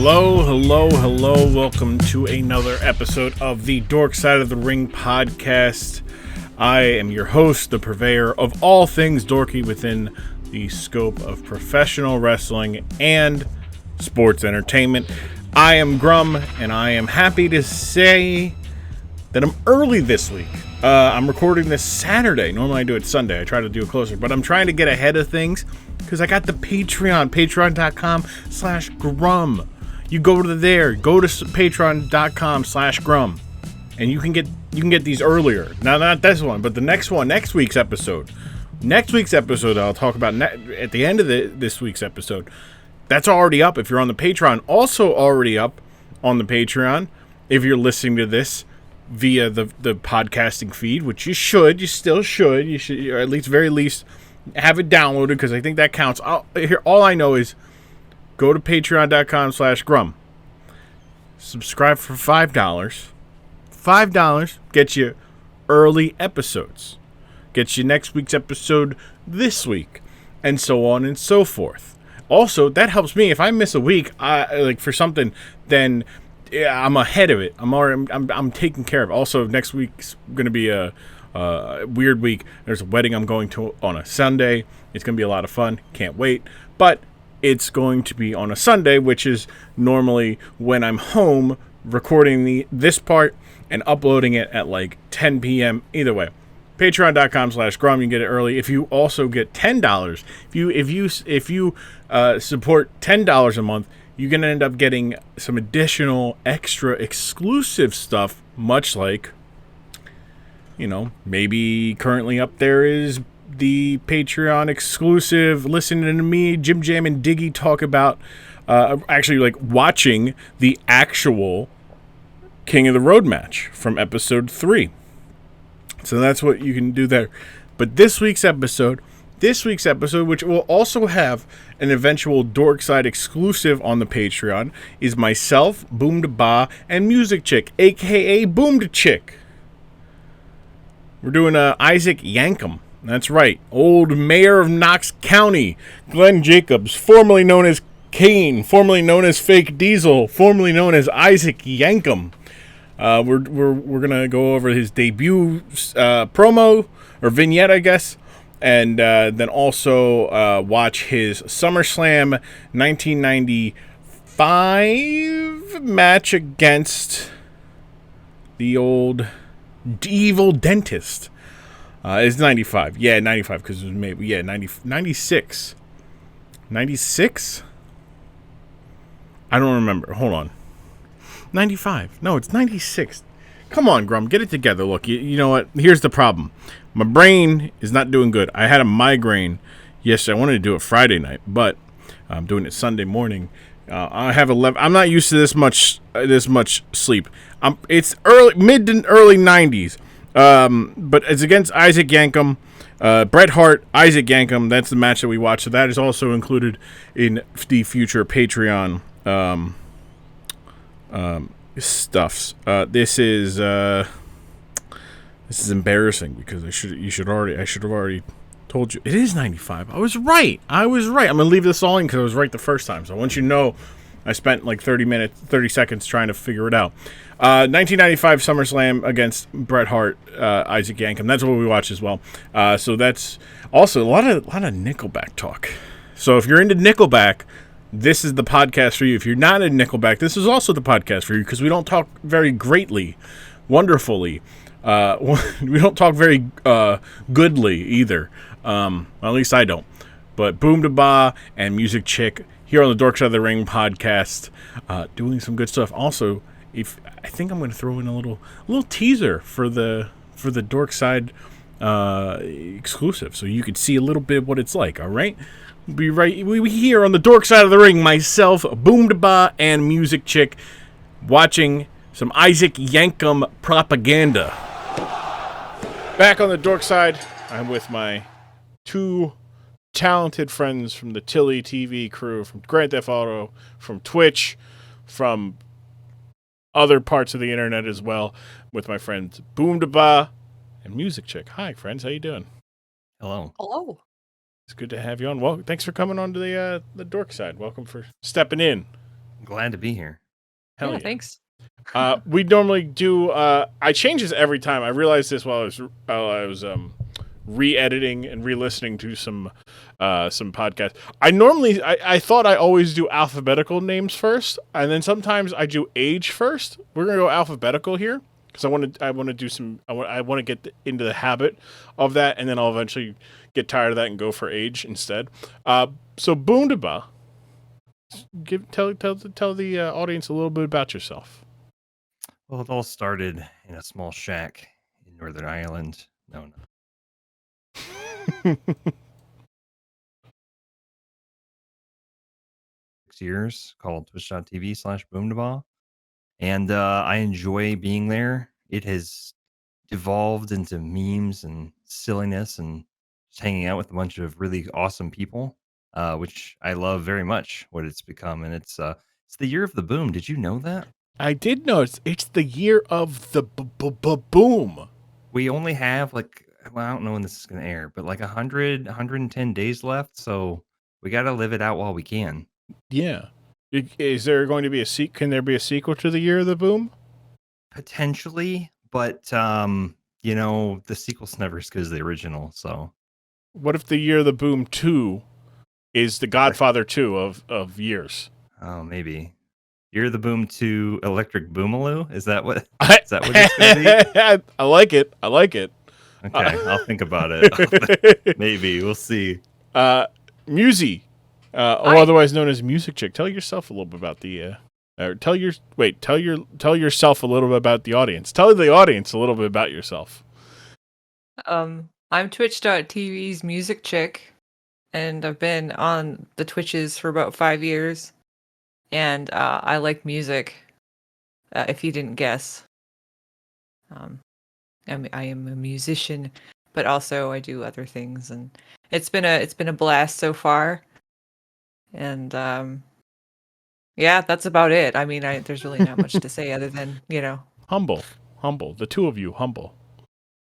Hello. Welcome to another episode of the Dork Side of the Ring podcast. I am your host, the purveyor of all things dorky within the scope of professional wrestling and sports entertainment. I am Grumm, and I am happy to say that I'm early this week. I'm recording this Saturday. Normally I do it Sunday. I try to do it closer, but I'm trying to get ahead of things because I got the Patreon, patreon.com/Grumm. You go to patreon.com/Grumm, and you can get these earlier. Now, not this one, but the next one, next week's episode. Next week's episode, I'll talk about at the end of this week's episode. That's already up if you're on the Patreon. Also already up on the Patreon if you're listening to this via the podcasting feed, which you still should, or at least very least have it downloaded, because I think that counts. All I know is go to patreon.com/Grumm. Subscribe for $5. $5 gets you early episodes. Gets you next week's episode this week, and so on and so forth. Also, that helps me if I miss a week, for something, then yeah, I'm ahead of it. I'm taken care of. Also, next week's going to be a weird week. There's a wedding I'm going to on a Sunday. It's going to be a lot of fun. Can't wait. But it's going to be on a Sunday, which is normally when I'm home recording this part and uploading it at like 10 p.m. Either way, patreon.com/Grumm. You can get it early. If you also get $10, if you support $10 a month, you're going to end up getting some additional extra exclusive stuff, much like, maybe currently up there is the Patreon exclusive listening to me, Jim Jam, and Diggy talk about watching the actual King of the Road match from episode 3. So that's what you can do there. But this week's episode, which will also have an eventual Dorkside exclusive on the Patreon, is myself, Boomdabah, and Muzicchik, a.k.a. Boomdachik. We're doing Isaac Yankem. That's right. Old mayor of Knox County, Glenn Jacobs, formerly known as Kane, formerly known as Fake Diesel, formerly known as Isaac Yankem. We're gonna go over his debut promo, or vignette, I guess, and then also watch his Summerslam 1995 match against the old evil dentist. It's 95. Yeah, 95, because it was Mabel. Yeah, 96. 96? I don't remember. Hold on. 95. No, it's 96. Come on, Grumm, get it together. Look, you know what? Here's the problem. My brain is not doing good. I had a migraine yesterday. I wanted to do it Friday night, but I'm doing it Sunday morning. I have 11. I'm not used to this much sleep. It's mid to early 90s. But it's against Isaac Yankem, Bret Hart, Isaac Yankem. That's the match that we watched. So that is also included in the future Patreon stuffs. This is embarrassing because I should have already told you. It is 95. I was right. I'm gonna leave this all in because I was right the first time. So I want you to know I spent like 30 seconds trying to figure it out. 1995 SummerSlam against Bret Hart, Isaac Yankem. That's what we watched as well. So that's also a lot of Nickelback talk. So if you're into Nickelback, this is the podcast for you. If you're not into Nickelback, this is also the podcast for you, because we don't talk very wonderfully. We don't talk very goodly either. At least I don't. But Boomdabah and Muzicchik here on the Dork Side of the Ring podcast, doing some good stuff. Also, I think I'm going to throw in a little teaser for the Dork Side exclusive, so you can see a little bit of what it's like. All right, we here on the Dork Side of the Ring, myself, Boomdabah, and Muzicchik, watching some Isaac Yankem propaganda. Back on the Dork Side, I'm with my two talented friends from the Tilly TV crew, from Grand Theft Auto, from Twitch, from other parts of the internet as well, with my friends Boomdabah and Muzicchik. Hi, friends. How you doing? Hello. It's good to have you on. Well, thanks for coming on to the Dork Side. Welcome for stepping in. Glad to be here. Hell yeah. Thanks. We normally do. I change this every time. I realized this while I was re-editing and re-listening to some podcasts. I thought I always do alphabetical names first, and then sometimes I do age first. We're gonna go alphabetical here because I want to do some. I want to get into the habit of that, and then I'll eventually get tired of that and go for age instead. So Boomdabah, tell the audience a little bit about yourself. Well, it all started in a small shack in Northern Ireland. No. 6 years, called twitch.tv/Boomdabah. And I enjoy being there. It has devolved into memes and silliness and just hanging out with a bunch of really awesome people, which I love very much what it's become. And it's the year of the boom. Did you know that? I did notice it's the year of the boom. We only have I don't know when this is going to air, but 110 days left. So we got to live it out while we can. Yeah. Is there going to be a sequel? Can there be a sequel to the year of the boom? Potentially, but the sequel's never as good as the original. So what if the year of the boom 2 is the Godfather 2 of years? Oh, maybe. Year of the Boom 2 Electric Boomaloo? Is that what it's going to be? I like it. Okay, I'll think about it. Maybe. We'll see. Muzi, otherwise known as Muzicchik. Tell yourself a little bit about the tell yourself a little bit about the audience. Tell the audience a little bit about yourself. I'm Twitch.tv's Muzicchik, and I've been on the Twitches for about 5 years. And I like music, if you didn't guess. I am a musician, but also I do other things, and it's been a blast so far. And that's about it. I mean, there's really not much to say other than humble. The two of you humble.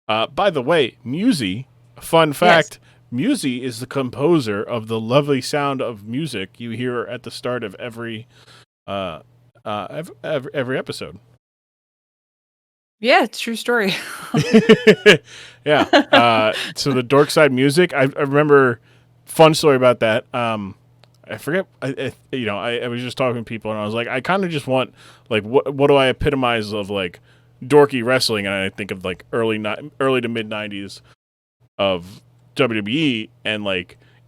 By the way, Muzi. Fun fact. Yes. Muzi is the composer of the lovely sound of music you hear at the start of every episode. Yeah, it's a true story. Yeah. So the Dork Side music, I remember fun story about that. I forget. I was just talking to people and I was like, I kind of just want what do I epitomize of dorky wrestling, and I think of early to mid 90s of WWE, and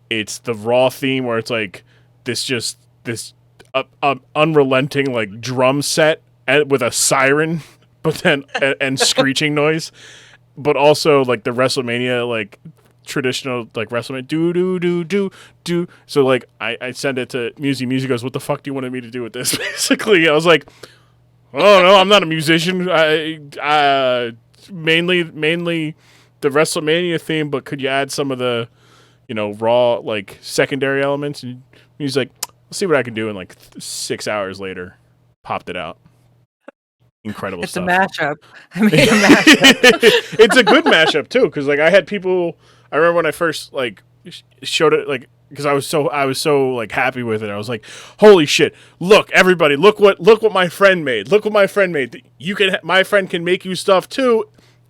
it's the Raw theme where it's this unrelenting drum set with a siren, but then and screeching noise, but also the WrestleMania traditional WrestleMania do. So I send it to Muzi. Muzi goes, "What the fuck do you want me to do with this?" Basically, I was like, "Oh no, I'm not a musician. I mainly." The WrestleMania theme, but could you add some of the, Raw secondary elements? And he's like, "Let's see what I can do." And 6 hours later, popped it out. Incredible stuff. It's a mashup. I made a mashup. It's a good mashup too, because I had people. I remember when I first showed it, because I was so happy with it. I was like, "Holy shit! Look, everybody! Look what my friend made! Look what my friend made! My friend can make you stuff too."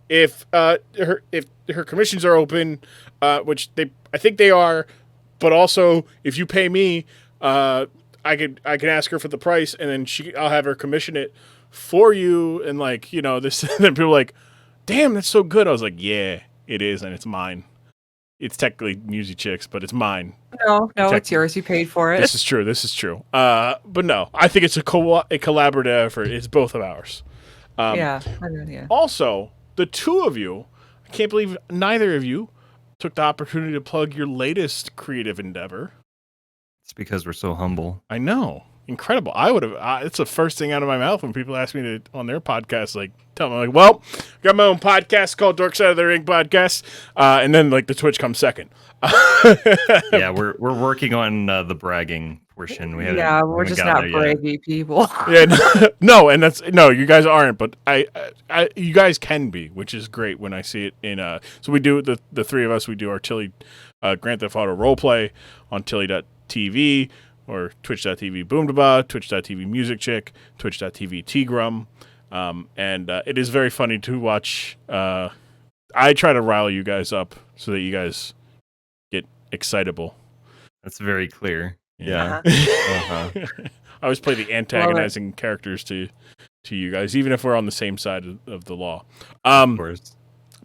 If her commissions are open, which I think they are, but also if you pay me, I can ask her for the price, and then I'll have her commission it for you, and this. And then people are like, "Damn, that's so good." I was like, "Yeah, it is, and it's mine. It's technically Muzicchik's, but it's mine." No, it's yours. You paid for it. This is true. But no, I think it's a collaborative effort. It's both of ours. Yeah. Also, the two of you, I can't believe neither of you took the opportunity to plug your latest creative endeavor. It's because we're so humble. I know. Incredible. I would have, it's the first thing out of my mouth when people ask me to, on their podcast, tell them, well, I got my own podcast called Dork Side of the Ring Podcast. And then, the Twitch comes second. Yeah, we're working on the bragging portion. We're just not braggy people. Yeah, no, and you guys aren't, but you guys can be, which is great when I see it in. So we do the three of us. We do our Tilly Grand Theft Auto roleplay on Tilly.tv. or twitch.tv Boomdabah, twitch.tv Muzicchik, twitch.tv Grumm. And it is very funny to watch. I try to rile you guys up so that you guys get excitable. That's very clear. Yeah. Uh-huh. I always play the antagonizing characters to you guys, even if we're on the same side of the law. Of course.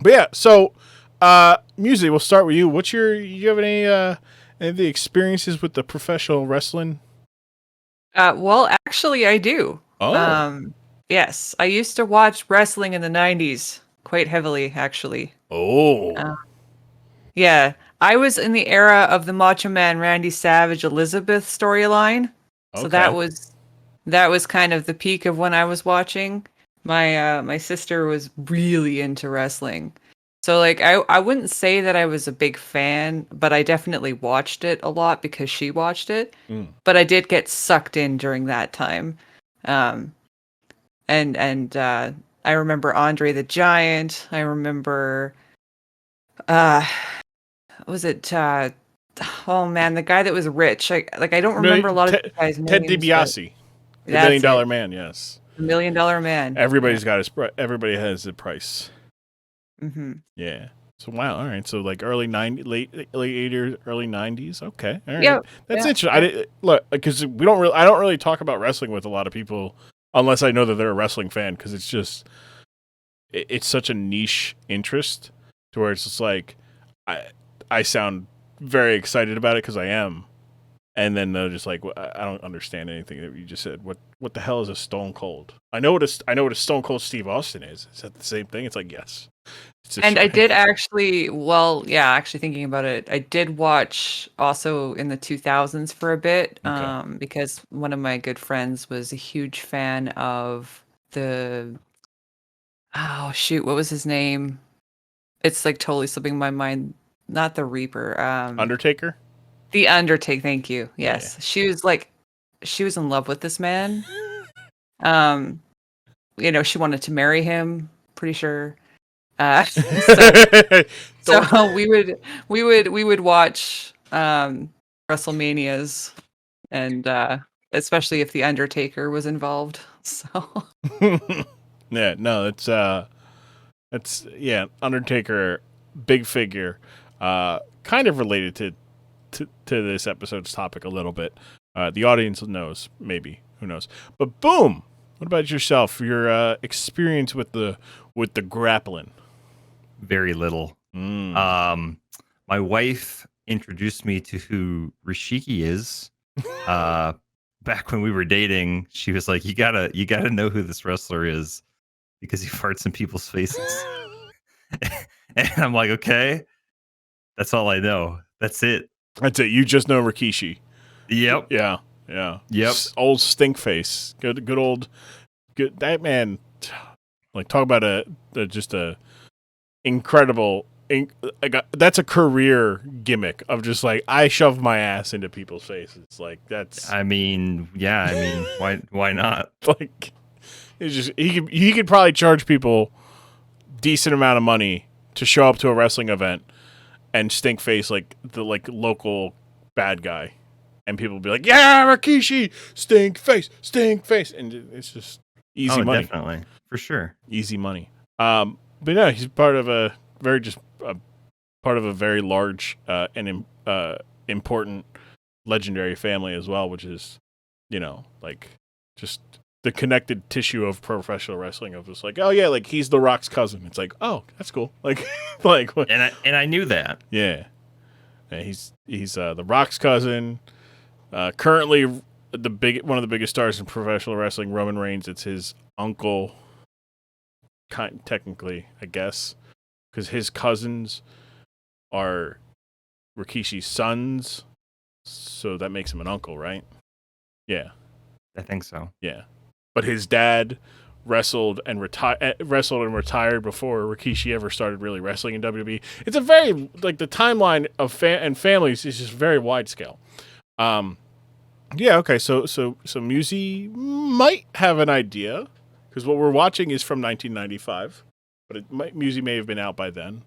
But yeah, so Musi, we'll start with you. You have any of the experiences with the professional wrestling? Well, actually, I do. Oh. Yes, I used to watch wrestling in the 90s quite heavily, actually. Oh. Yeah, I was in the era of the Macho Man Randy Savage Elizabeth storyline. So Okay. that was kind of the peak of when I was watching. My sister was really into wrestling. So like I wouldn't say that I was a big fan, but I definitely watched it a lot because she watched it. Mm. But I did get sucked in during that time. And I remember Andre the Giant. I remember was it oh man, the guy that was rich. I don't remember a lot of the guys' names. Ted DiBiase, the $1 Million Man. Yes, the $1 Million Man. Everybody has a price. Mm-hmm. Yeah. So wow. All right. So like late 80s, early 90s. Okay. All right. Yep. That's Yeah. interesting. I did look because I don't really talk about wrestling with a lot of people unless I know that they're a wrestling fan because it's just it's such a niche interest to where it's just like I sound very excited about it because I am, and then they're just like, I don't understand anything that you just said. What the hell is a Stone Cold? I know what a Stone Cold Steve Austin is. Is that the same thing? It's like yes. And I did actually, actually thinking about it, I did watch also in the 2000s for a bit, because one of my good friends was a huge fan of oh shoot, what was his name? It's like totally slipping my mind. Not the Reaper. Undertaker? The Undertaker, thank you. Yes. Yeah. She was in love with this man. She wanted to marry him, pretty sure. So we would watch WrestleManias, and especially if the Undertaker was involved. So yeah, no, it's Undertaker, big figure, kind of related to this episode's topic a little bit. The audience knows, maybe, who knows? But boom, what about yourself? Your experience with the grappling? Very little. My wife introduced me to who Rishiki is. Back when we were dating, she was like, "You gotta know who this wrestler is because he farts in people's faces." And I'm like, "Okay, that's all I know. That's it. That's it. You just know Rikishi." Yep. Yeah. Yep. Old stink face. Good that man. Like talk about just a incredible. That's a career gimmick of just like I shove my ass into people's faces. Like that's. I mean, why not? Like it's just he could probably charge people decent amount of money to show up to a wrestling event and stink face like the local bad guy, and people will be like, "Yeah, Rikishi, stink face," and it's just easy money. Definitely, for sure, easy money. But no, he's part of a very large and important legendary family as well, which is like just the connected tissue of professional wrestling of just like, oh yeah, like he's The Rock's cousin. It's like, oh, that's cool. Like what? And I knew that. Yeah, he's The Rock's cousin. Currently, one of the biggest stars in professional wrestling, Roman Reigns. It's his uncle, technically, I guess, because his cousins are Rikishi's sons, so that makes him an uncle, right? Yeah, I think so. Yeah, but his dad wrestled and retired before Rikishi ever started really wrestling in WWE. It's a very the timeline of families is just very wide scale. Yeah, okay, so Musi might have an idea because what we're watching is from 1995, but Musi may have been out by then.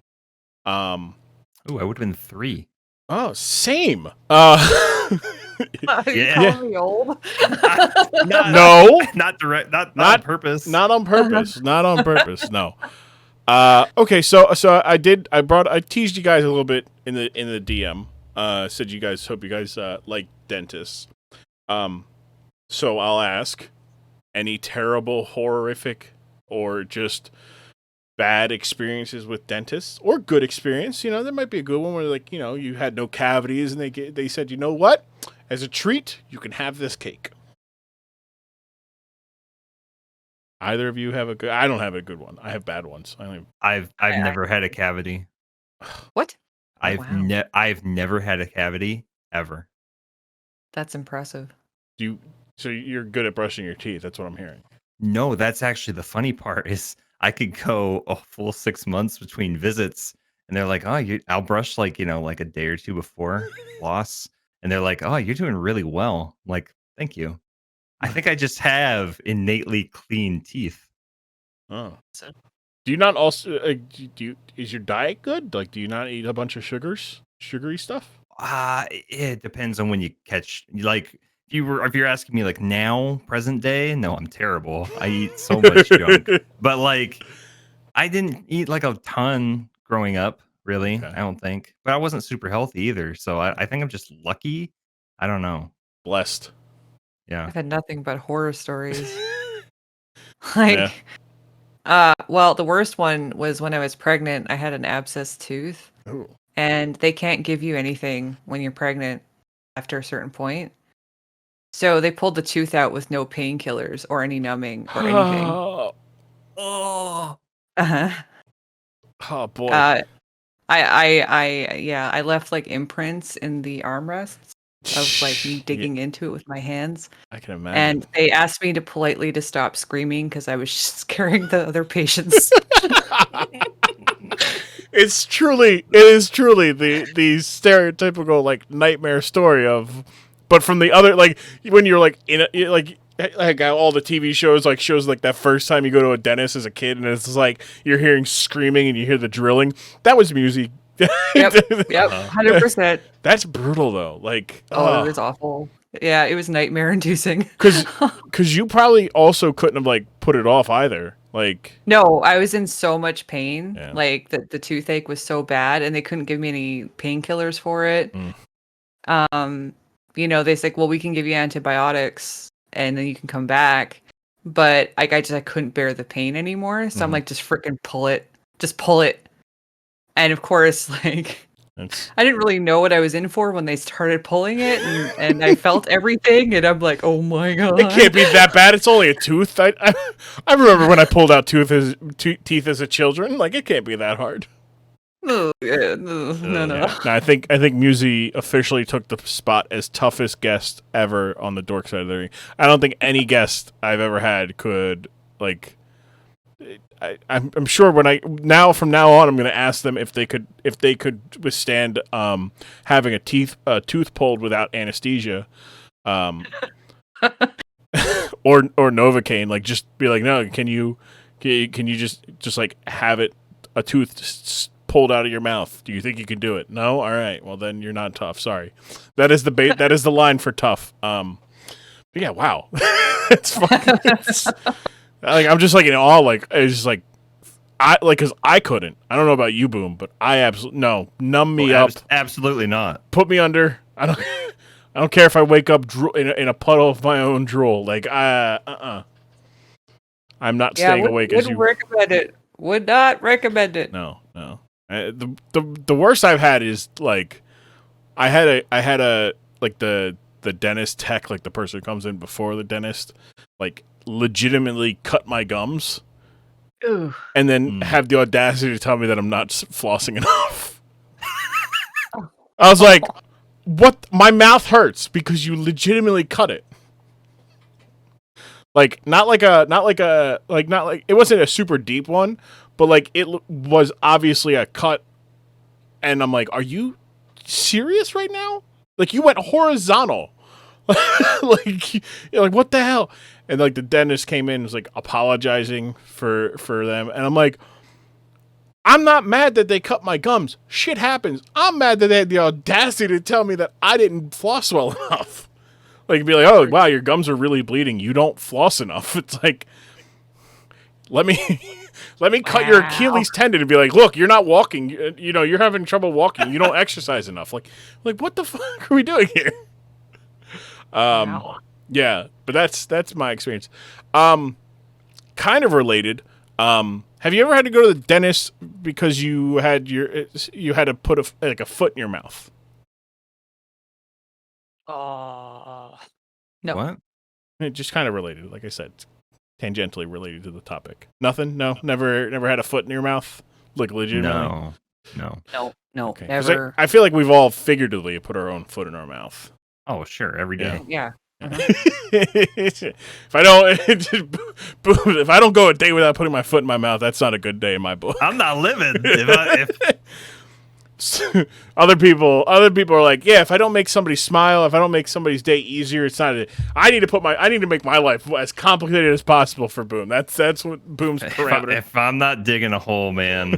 Oh, I would have been 3. Oh, same. Are you Yeah. calling me old? No, not direct, not Not- on purpose. not on purpose. Not on purpose. No. Okay, so I teased you guys a little bit in the DM. Said you guys hope you guys like dentists. So I'll ask, any terrible, horrific, or just bad experiences with dentists, or good experience? You know, there might be a good one where, like, you know, you had no cavities and they said, you know what, as a treat, you can have this cake. Either of you have a good? I don't have a good one. I have bad ones. I've never had a cavity. What? I've never had a cavity ever. That's impressive. So you're good at brushing your teeth. That's what I'm hearing. No, that's actually the funny part is I could go a full 6 months between visits and they're like, oh, I'll brush like, you know, like a day or two before floss. And they're like, oh, you're doing really well. I'm like, thank you. I think I just have innately clean teeth. Oh. Do you not also is your diet good? Like, do you not eat a bunch of sugary stuff? It depends on when you catch, like, if you're asking me like now, present day, no, I'm terrible. I eat so much junk. But like, I didn't eat like a ton growing up, really. Okay. I don't think. But I wasn't super healthy either. So I think I'm just lucky. I don't know. Blessed. Yeah. I've had nothing but horror stories. Yeah. Well, the worst one was when I was pregnant. I had an abscessed tooth, Ooh. and they can't give you anything when you're pregnant after a certain point. So they pulled the tooth out with no painkillers or any numbing or anything. Oh. Uh-huh. Oh boy. I left like imprints in the armrests of like me digging into it with my hands. I can imagine. And they asked me to politely to stop screaming because I was scaring the other patients. It is truly the stereotypical like nightmare story of, but from the other, like when you're like in a, like all the TV shows, like shows like that first time you go to a dentist as a kid and it's like you're hearing screaming and you hear the drilling. That was music. Yep, 100%. That's brutal though. Like, it was awful. Yeah, it was nightmare inducing. Because you probably also couldn't have like put it off either. Like, no, I was in so much pain. Yeah. Like the toothache was so bad, and they couldn't give me any painkillers for it. You know, they said, well, we can give you antibiotics, and then you can come back. But like, I couldn't bear the pain anymore. So I'm like, just freaking pull it. Just pull it. And of course, like, I didn't really know what I was in for when they started pulling it, and I felt everything, and I'm like, oh my god. It can't be that bad. It's only a tooth. I remember when I pulled out teeth as a children. Like, it can't be that hard. No. No, I think Musi officially took the spot as toughest guest ever on the Dork side of the ring. I don't think any guest I've ever had could, like, I'm sure from now on I'm going to ask them if they could withstand having a tooth pulled without anesthesia, or Novocaine. Like, just be like, no, can you just like have a tooth pulled out of your mouth? Do you think you can do it? No. All right. Well, then you're not tough. Sorry. That is that is the line for tough. But yeah. Wow. It's fucking. Like, I'm just like in awe. Like, it's just like because I couldn't. I don't know about you, Boom, but I absolutely numb me up. Absolutely not. Put me under. I don't care if I wake up in a puddle of my own drool. Like, I'm not staying awake as you. Wouldn't recommend it. Would not recommend it. No. The worst I've had is like I had a like the dentist tech, like the person who comes in before the dentist, like legitimately cut my gums. Ooh. And then have the audacity to tell me that I'm not flossing enough. I was like, "What? My mouth hurts because you legitimately cut it." Like, it wasn't a super deep one, but like it was obviously a cut. And I'm like, "Are you serious right now? Like, you went horizontal." Like, you're like, what the hell? And like the dentist came in and was like apologizing for them, and I'm like, I'm not mad that they cut my gums. Shit happens. I'm mad that they had the audacity to tell me that I didn't floss well enough. Like, be like, oh, wow, your gums are really bleeding. You don't floss enough. It's like, let me cut your Achilles tendon and be like, look, you're not walking. You're having trouble walking. You don't exercise enough. Like, what the fuck are we doing here? Yeah, but that's my experience. Kind of related. Have you ever had to go to the dentist because you had to put a foot in your mouth? No. What? It just kind of related, like I said, tangentially related to the topic. Nothing? No, never had a foot in your mouth, like legitimately. No. Okay. Never. I feel like we've all figuratively put our own foot in our mouth. Oh, sure, every day. Yeah. If I don't go a day without putting my foot in my mouth, that's not a good day in my book. I'm not living. If Other people are like, yeah, if I don't make somebody smile, if I don't make somebody's day easier, it's not. I need to make my life as complicated as possible for Boom. That's what Boom's parameter. If I'm not digging a hole, man,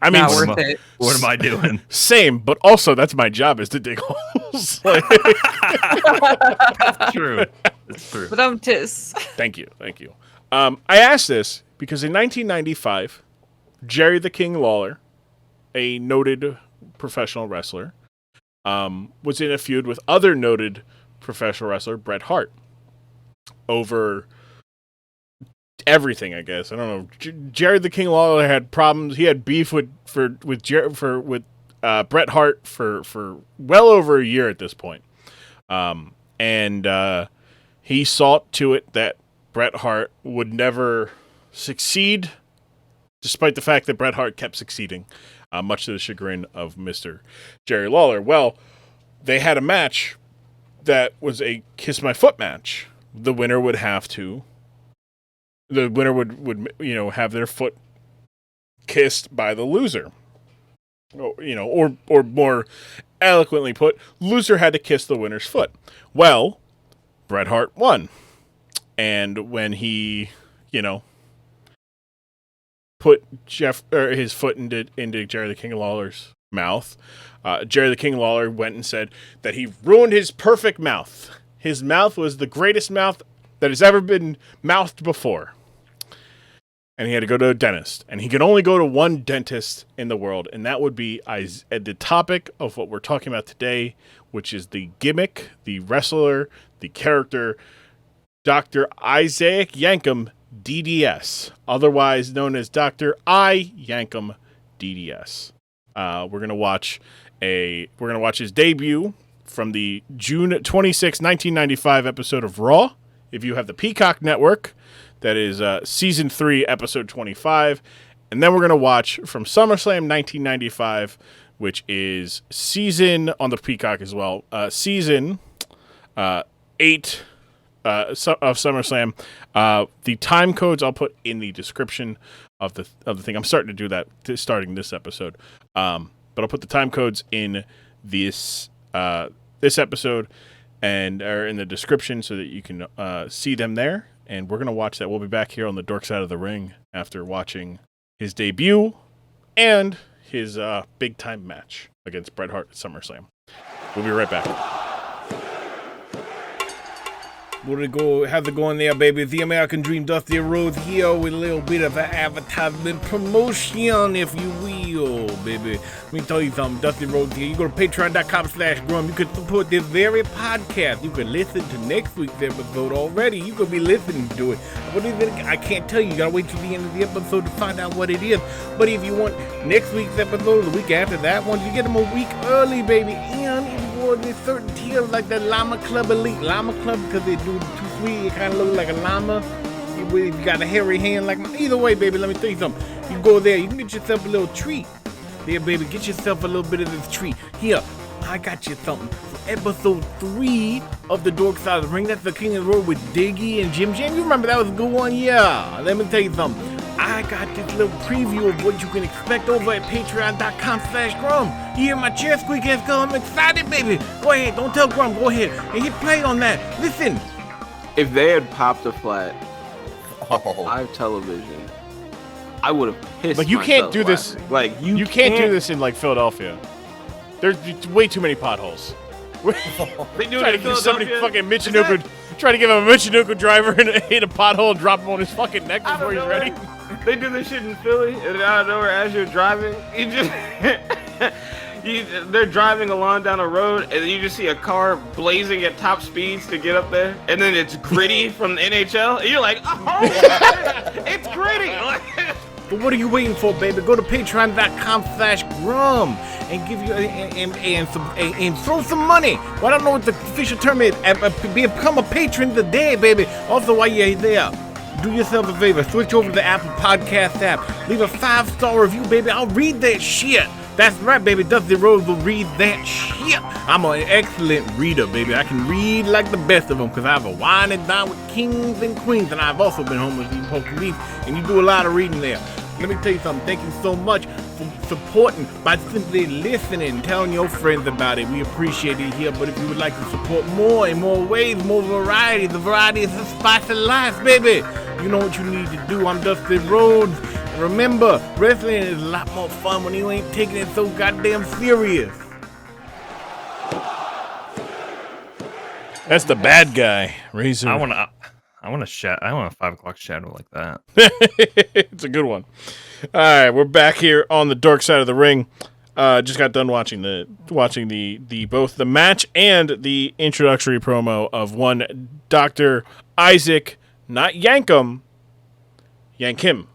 I mean, Not worth it. what am I doing? Same, but also that's my job is to dig holes. Like, That's true. It's true. But I'm tis. Thank you. I asked this because in 1995, Jerry the King Lawler, a noted professional wrestler, was in a feud with other noted professional wrestler Bret Hart over everything, I guess. I don't know. Jerry the King Lawler had problems. He had beef with Bret Hart for well over a year at this point. And he saw to it that Bret Hart would never succeed, despite the fact that Bret Hart kept succeeding, much to the chagrin of Mr. Jerry Lawler. Well, they had a match that was a Kiss My Foot match. The winner would have their foot kissed by the loser. Or more eloquently put, loser had to kiss the winner's foot. Well, Bret Hart won. And when he, put his foot into Jerry the King Lawler's mouth, Jerry the King Lawler went and said that he ruined his perfect mouth. His mouth was the greatest mouth that has ever been mouthed before. And he had to go to a dentist. And he could only go to one dentist in the world. And that would be the topic of what we're talking about today, which is the gimmick, the wrestler, the character, Dr. Isaac Yankem, DDS, otherwise known as Dr. I Yankem, DDS. We're gonna watch his debut from the June 26, 1995 episode of Raw. If you have the Peacock Network, that is season 3, episode 25, and then we're gonna watch from SummerSlam 1995, which is season on the Peacock as well. Season 8. Of SummerSlam. The time codes I'll put in the description of the thing. I'm starting to do that starting this episode. But I'll put the time codes in this episode or in the description so that you can see them there. And we're gonna watch that. We'll be back here on the Dork Side of the Ring after watching his debut and his big time match against Bret Hart at SummerSlam. We'll be right back. How's it going there, baby? The American Dream, Dusty Rhodes here with a little bit of an advertisement promotion, if you will, baby. Let me tell you something, Dusty Rhodes here. You go to patreon.com/Grumm. You can support this very podcast. You can listen to next week's episode already. You could be listening to it. What is it? I can't tell you. You gotta wait till the end of the episode to find out what it is. But if you want next week's episode, the week after that one, you get them a week early, baby. And if you want this certain tiers like the Llama Club Elite. Llama Club, because they do too sweet, it kind of looks like a llama. You got a hairy hand like mine. Either way, baby, let me tell you something. You go there, you can get yourself a little treat. There, baby, get yourself a little bit of this treat. Here, I got you something. For episode 3 of the Dork Side of the Ring, that's the King of the Road with Diggy and Jim Jam. You remember that was a good one? Yeah. Let me tell you something. I got this little preview of what you can expect over at patreon.com/Grumm. You hear my chair squeak as I'm excited, baby. Go ahead, don't tell Grumm. Go ahead and hit play on that. Listen. If they had popped a flat live television, I would have pissed. Like, you can't do this. Laughing. Like, you can't do this in like Philadelphia. There's way too many potholes. They do it Trying to in give somebody Philadelphia. fucking Is that- Michinoku, trying to give him a Michinoku driver and hit a pothole and drop him on his fucking neck Out before of he's nowhere, ready. They do this shit in Philly, and out of nowhere, as you're driving, you just they're driving along down a road, and you just see a car blazing at top speeds to get up there, and then it's Gritty from the NHL, and you're like, oh, it's Gritty. But what are you waiting for, baby? Go to patreon.com/Grumm and give you and throw some money. Well, I don't know what the official term is. Become a patron today, baby. Also, while you're there, do yourself a favor. Switch over to the Apple Podcast app. Leave a 5-star review, baby. I'll read that shit. That's right, baby. Dusty Rose will read that shit. I'm an excellent reader, baby. I can read like the best of them because I've a wine and dine with kings and queens, and I've also been home with you, Pokemon, and you do a lot of reading there. Let me tell you something. Thank you so much for supporting by simply listening, telling your friends about it. We appreciate it here, but if you would like to support more in more ways, more variety, the variety is the spice of life, baby. You know what you need to do. I'm Dusty Rhodes. And remember, wrestling is a lot more fun when you ain't taking it so goddamn serious. That's the bad guy, Razor. I want a 5 o'clock shadow like that. It's a good one. All right, we're back here on the Dork side of the ring. Just got done watching the both the match and the introductory promo of one Dr. Isaac, not Yankem, Yankem.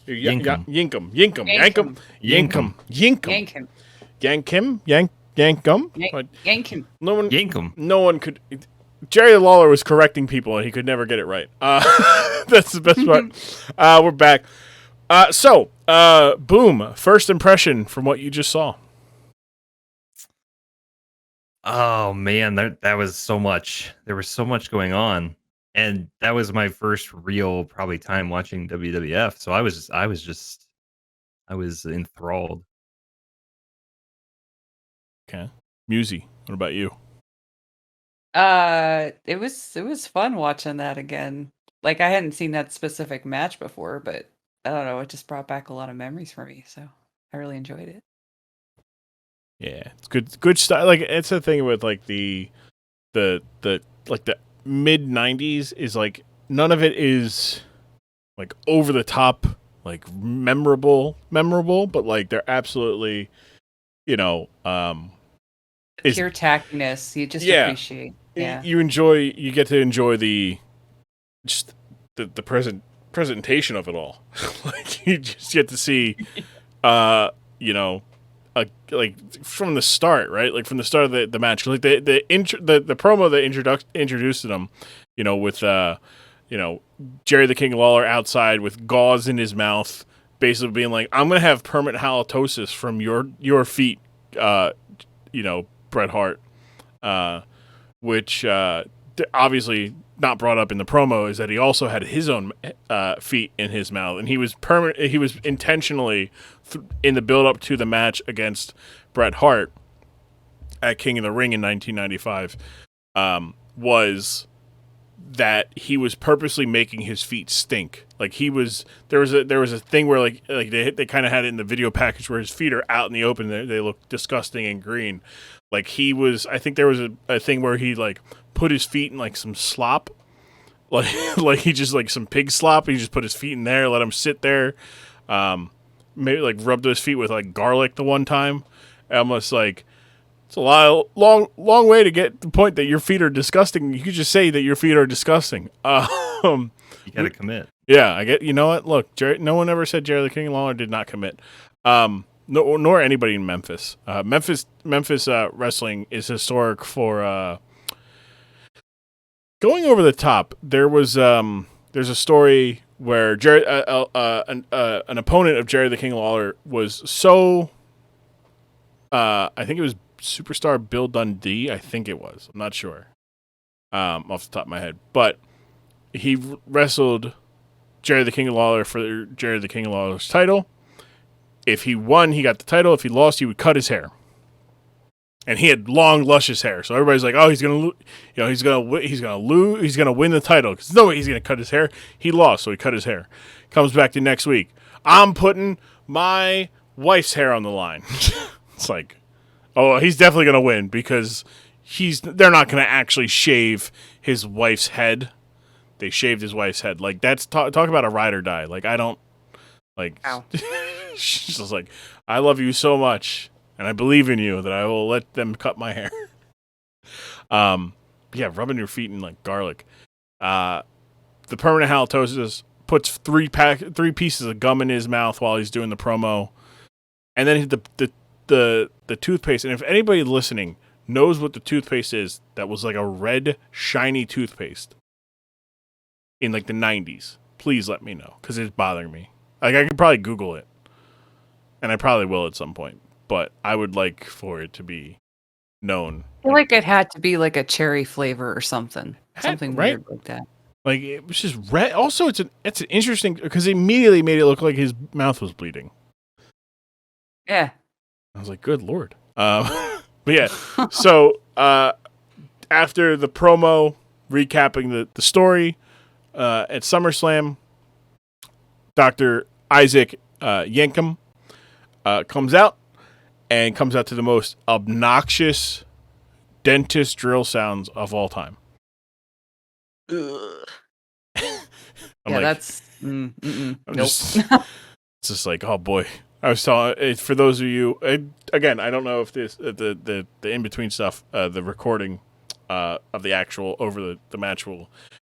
Yankem. No one could. Jerry Lawler was correcting people and he could never get it right. That's the best part. We're back. Boom. First impression from what you just saw. Oh man, that was so much. There was so much going on, and that was my first real probably time watching WWF. So I was enthralled. Okay, Musy, what about you? It was fun watching that again. Like I hadn't seen that specific match before, but I don't know, it just brought back a lot of memories for me, so I really enjoyed it. Yeah, it's good stuff. Like it's the thing with like the mid '90s is like none of it is like over the top, like memorable, but like they're absolutely, Pure tackiness, you just appreciate. Yeah, you get to enjoy the presentation of it all. Like you just get to see, like from the start, right? Like from the start of the match, like the promo that introduced them, with Jerry the King Lawler outside with gauze in his mouth, basically being like, "I'm gonna have permanent halitosis from your feet," Bret Hart, which obviously not brought up in the promo is that he also had his own feet in his mouth, and he was intentionally in the build up to the match against Bret Hart at King of the Ring in 1995 was that he was purposely making his feet stink. Like there was a thing where like they kind of had it in the video package where his feet are out in the open, they look disgusting and green. Like I think there was a thing where he like put his feet in like some slop, like he just like some pig slop. He just put his feet in there, let him sit there. Maybe like rubbed his feet with like garlic the one time. Almost like it's a long way to get to the point that your feet are disgusting. You could just say that your feet are disgusting. You gotta commit. Yeah, I get. You know what? Look, no one ever said Jerry the King Lawler did not commit. Nor anybody in Memphis. Memphis wrestling is historic for going over the top. There's a story where Jerry, an opponent of Jerry the King Lawler was so. I think it was Superstar Bill Dundee. I think it was. I'm not sure. Off the top of my head, but he wrestled Jerry the King Lawler for Jerry the King Lawler's title. If he won, he got the title. If he lost, he would cut his hair. And he had long, luscious hair. So everybody's like, "Oh, he's gonna win the title." Because no way he's gonna cut his hair. He lost, so he cut his hair. Comes back to next week. I'm putting my wife's hair on the line. It's like, Oh, he's definitely gonna win because they're not gonna actually shave his wife's head. They shaved his wife's head. Like that's talk about a ride or die. Like I don't like. Ow. She's just like, I love you so much, and I believe in you that I will let them cut my hair. Yeah, rubbing your feet in like garlic. The permanent halitosis puts three pieces of gum in his mouth while he's doing the promo, and then the toothpaste. And if anybody listening knows what the toothpaste is, that was like a red shiny toothpaste in like the 90s, please let me know because it's bothering me. Like I could probably Google it, and I probably will at some point. But I would like for it to be known. I feel like it had to be like a cherry flavor or something. Something right? weird like that. Like it was just red. Also, it's an interesting because it immediately made it look like his mouth was bleeding. Yeah. I was like, good Lord. But yeah, so after the promo recapping the story at SummerSlam, Dr. Isaac Yankem comes out to the most obnoxious dentist drill sounds of all time. Yeah, like, that's. I'm Nope. just, it's just like, oh boy. I was telling for those of you again. I don't know if this the in between stuff, the recording of the actual over the match will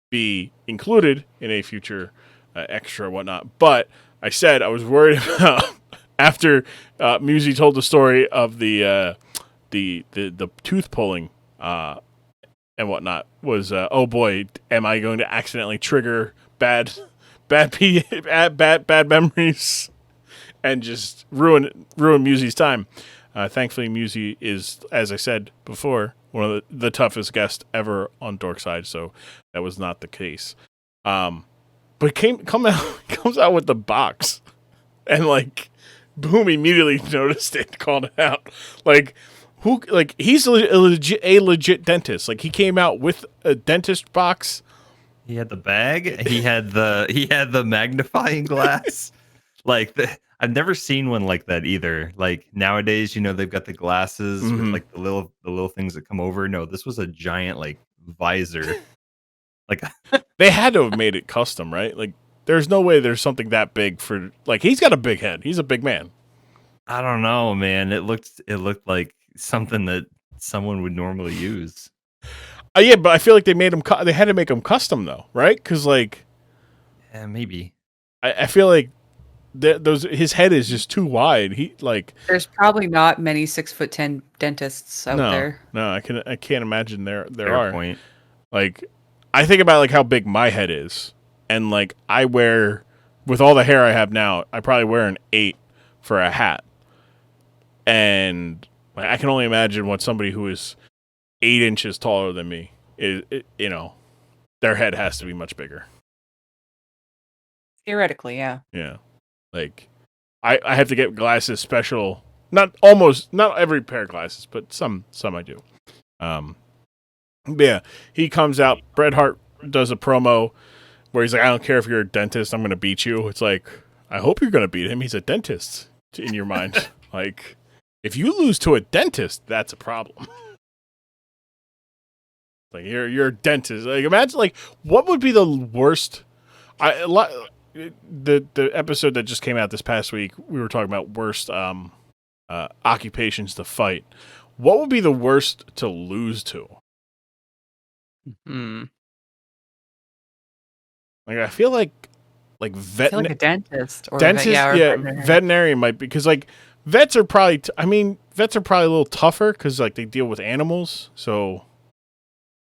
be included in a future extra or whatnot. But I said I was worried about after Musi told the story of the tooth pulling and whatnot was oh boy, am I going to accidentally trigger bad memories and just ruin Musi's time. Thankfully, Musi is, as I said before, one of the toughest guests ever on Dork Side, so that was not the case. But comes out with the box, and like, Boom immediately noticed it, called it out. Like, who? Like, he's a legit dentist. Like, he came out with a dentist box. He had the bag. He had the magnifying glass. I've never seen one like that either. Like nowadays, they've got the glasses with like the little things that come over. No, this was a giant like visor. Like they had to have made it custom, right? Like there's no way there's something that big for like he's got a big head. He's a big man. I don't know, man. It looked like something that someone would normally use. Yeah, but I feel like they made him. They had to make him custom though, right? Because like, yeah, maybe. I feel like his head is just too wide. There's probably not many 6'10" dentists out there. No, I can't imagine there Fair are. Point. Like, I think about like how big my head is, and like I wear with all the hair I have now, I probably wear an 8 for a hat, and like, I can only imagine what somebody who is 8 inches taller than me is. Their head has to be much bigger. Theoretically, yeah. Yeah. Like, I have to get glasses special. Not every pair of glasses, but some I do. Yeah, he comes out. Bret Hart does a promo where he's like, I don't care if you're a dentist, I'm going to beat you. It's like, I hope you're going to beat him. He's a dentist in your mind. Like, if you lose to a dentist, that's a problem. Like, you're a dentist. Like, imagine, like, what would be the worst... The episode that just came out this past week, we were talking about worst occupations to fight. What would be the worst to lose to? Like I feel like I feel like a dentist or veterinarian might be because like vets are probably vets are probably a little tougher because like they deal with animals, so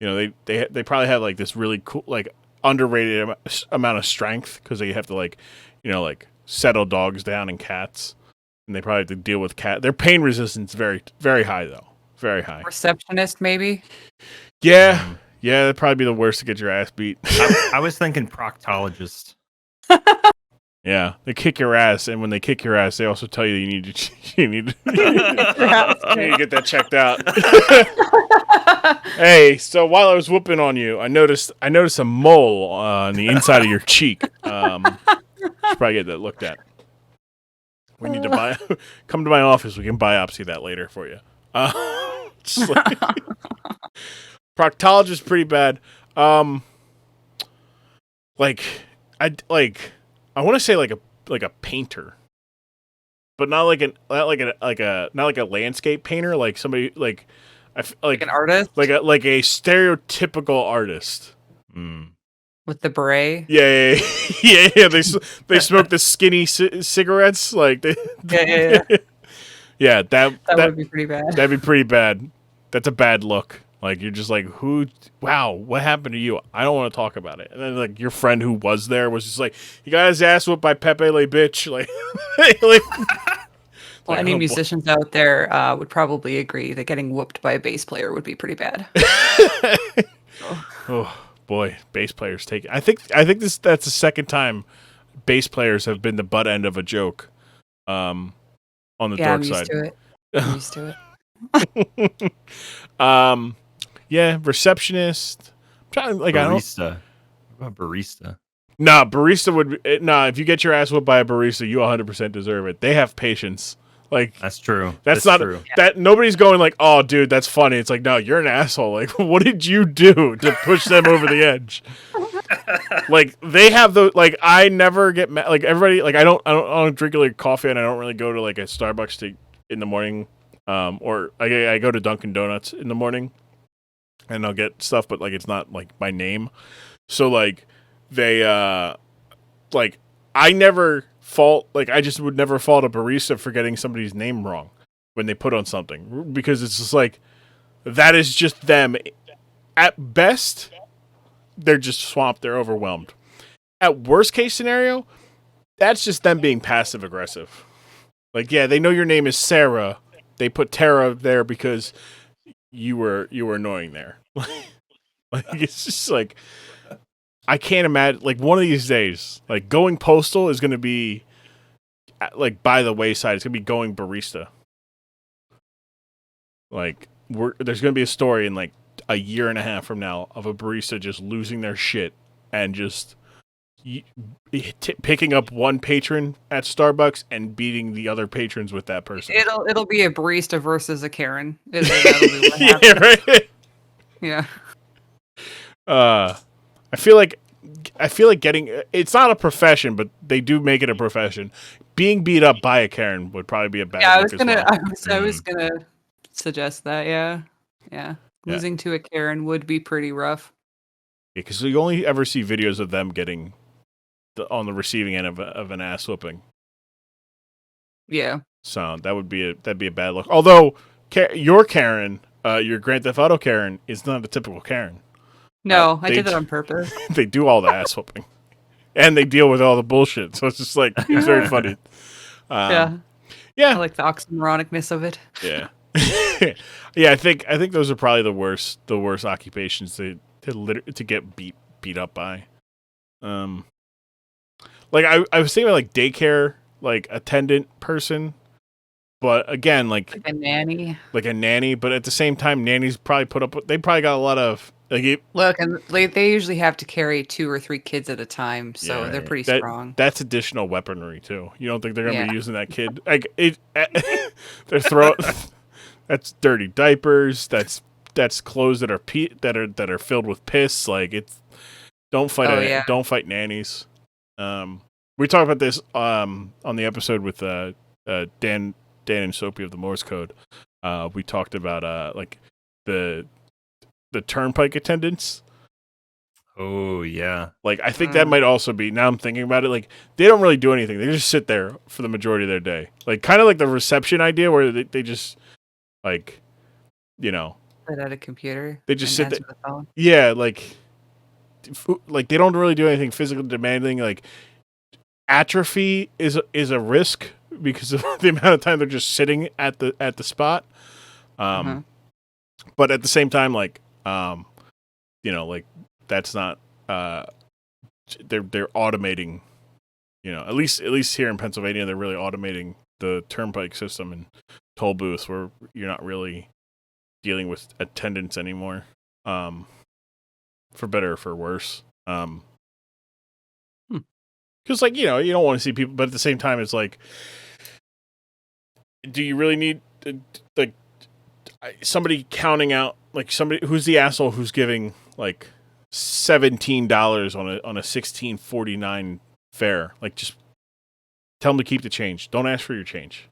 they probably have like this really cool like underrated amount of strength because they have to like settle dogs down and cats, and they probably have to deal with cat. Their pain resistance is very, very high though, very high. Receptionist maybe. Yeah, that'd probably be the worst to get your ass beat. I was thinking proctologist. Yeah, they kick your ass, and when they kick your ass, they also tell you you need to get that checked out. Hey, so while I was whooping on you, I noticed a mole on the inside of your cheek. Should probably get that looked at. We need to come to my office. We can biopsy that later for you. Just like, proctologist pretty bad. I want to say like a painter, but not like a landscape painter, like somebody like Like an artist like a stereotypical artist. with the beret. Yeah. They smoke the skinny cigarettes, like Yeah. yeah. That would be pretty bad. That'd be pretty bad. That's a bad look. Like, you're just like, wow, what happened to you? I don't want to talk about it. And then, like, your friend who was there was just like, he got his ass whooped by Pepe Le Bitch. Like, Well, any musicians out there would probably agree that getting whooped by a bass player would be pretty bad. Oh, boy, bass players take it. I think that's the second time bass players have been the butt end of a joke on the Dork side. I'm used to it. Yeah, receptionist. I'm trying, like, barista. What about barista? Nah, barista would be, if you get your ass whooped by a barista, you 100% deserve it. They have patience. Like, That's true. That's not true. that nobody's going like, oh, dude, that's funny. It's like, no, you're an asshole. Like, what did you do to push them over the edge? Like, they have the like. I never get mad. Like, everybody, like, I don't drink like coffee, and I don't really go to like a Starbucks in the morning. Or I go to Dunkin' Donuts in the morning, and I'll get stuff, but like it's not like my name. So like they like I never fault, like I just would never fault a barista for getting somebody's name wrong when they put on something, because it's just like that is just them. At best, they're just swamped, they're overwhelmed. At worst case scenario, that's just them being passive aggressive. Like, yeah, they know your name is Sarah. They put Tara there because you were annoying there. Like, it's just like, I can't imagine, like, one of these days, like, going postal is going to be like by the wayside. It's going to be going barista. Like, there's going to be a story in like a year and a half from now of a barista just losing their shit and just picking up one patron at Starbucks and beating the other patrons with that person. It'll be a barista versus a Karen. That'll be what happens. Yeah, right? Yeah. I feel like getting, it's not a profession, but they do make it a profession. Being beat up by a Karen would probably be a bad look as well. I was gonna suggest that. Yeah. Losing to a Karen would be pretty rough. Yeah, because you only ever see videos of them getting on the receiving end of an ass whooping. Yeah. So that'd be a bad look. Although your Karen, your Grand Theft Auto Karen, is not a typical Karen. No, I did that on purpose. They do all the ass whooping, and they deal with all the bullshit. So it's just like, it's very funny. Yeah. I like the oxymoronicness of it. Yeah. Yeah, I think those are probably the worst occupations to get beat up by. Like I was thinking about like daycare, like attendant person, but again, like a nanny. Like a nanny, but at the same time, nannies probably they probably got a lot of look, and they usually have to carry 2 or 3 kids at a time, so they're pretty strong. That's additional weaponry too. You don't think they're gonna be using that kid? Like their throat. That's dirty diapers. That's clothes that are filled with piss. Like, it's don't fight nannies. We talked about this on the episode with Dan and Soapy of the Morse Code. We talked about like the turnpike attendants. Oh yeah. Like, I think that might also be, now I'm thinking about it, like they don't really do anything. They just sit there for the majority of their day. Like, kind of like the reception idea where they just like, you know, sit at a computer. They just sit there. The phone. Yeah, like they don't really do anything physically demanding. Like, atrophy is a risk because of the amount of time they're just sitting at the spot. But at the same time, like, you know, like that's not they're automating. You know, at least here in Pennsylvania, they're really automating the turnpike system and toll booths where you're not really dealing with attendance anymore, for better or for worse. Because, like, you know, you don't want to see people, but at the same time, it's like, do you really need, like, somebody counting out, like somebody who's the asshole who's giving like $17 on a $16.49 fare. Like, just tell them to keep the change. Don't ask for your change.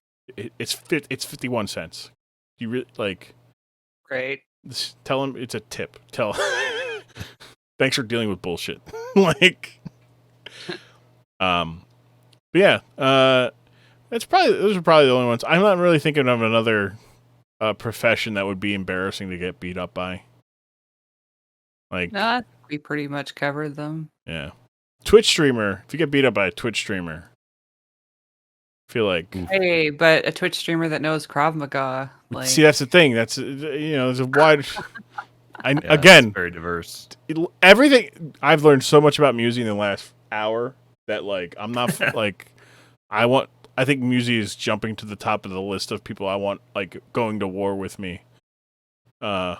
It's 51 cents. You really like? Great. Tell them it's a tip. Thanks for dealing with bullshit. Like, but yeah, those are probably the only ones. I'm not really thinking of another profession that would be embarrassing to get beat up by. Like, No, I think we pretty much covered them. yeah, Twitch streamer. If you get beat up by a Twitch streamer, I feel like. Hey, but a Twitch streamer that knows Krav Maga. Like, See, that's the thing. That's there's a wide. Yeah, Again, it's very diverse. Everything I've learned so much about music in the last hour that like I'm not like I think music is jumping to the top of the list of people I want like going to war with me. I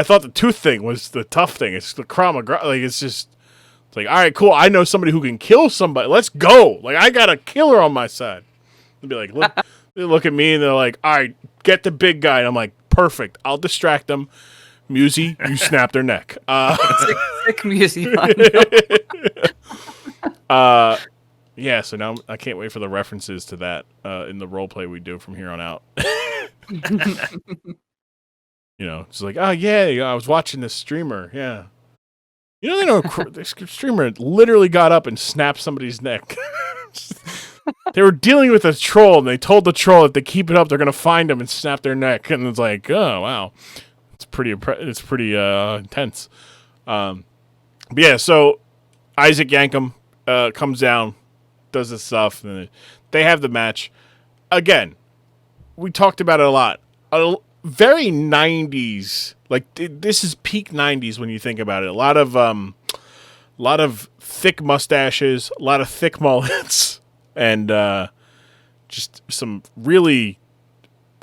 thought the tooth thing was the tough thing. It's the Krav Maga. Like it's like, all right, cool. I know somebody who can kill somebody. Let's go. Like, I got a killer on my side. They'd be like, look, they look at me and they're like, all right, get the big guy. And I'm like, perfect. I'll distract them. Musi, you snap their neck. sick music. Yeah, so now I can't wait for the references to that in the role play we do from here on out. It's like, oh, yeah, I was watching this streamer. Yeah. They know this streamer literally got up and snapped somebody's neck. They were dealing with a troll, and they told the troll if they keep it up, they're going to find him and snap their neck. And it's like, oh, wow. It's pretty intense. But yeah, so Isaac Yankem comes down, does this stuff, and they have the match. Again, we talked about it a lot. Very 90s. Like, this is peak 90s when you think about it. A lot of thick mustaches, a lot of thick mullets, and just some really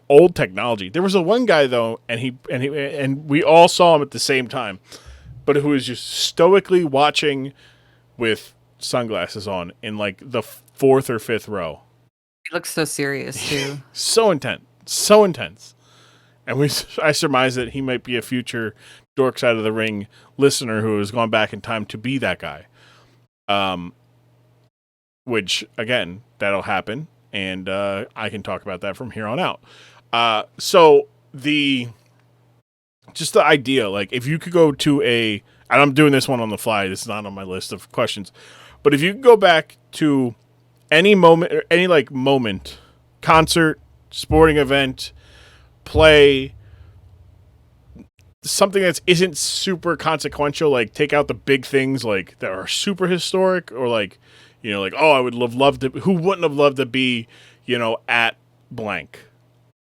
old technology. There was one guy though, and we all saw him at the same time, but who was just stoically watching with sunglasses on in like the fourth or fifth row. He looks so serious too. So intense. And I surmise that he might be a future Dork Side of the Ring listener who has gone back in time to be that guy. Which, again, that'll happen. And I can talk about that from here on out. So, just the idea, like, if you could go to and I'm doing this one on the fly. This is not on my list of questions. But if you could go back to any moment, or any, like, moment, concert, sporting event, play, something that isn't super consequential, like take out the big things like that are super historic, or like, like, oh, I would love to, who wouldn't have loved to be, at blank.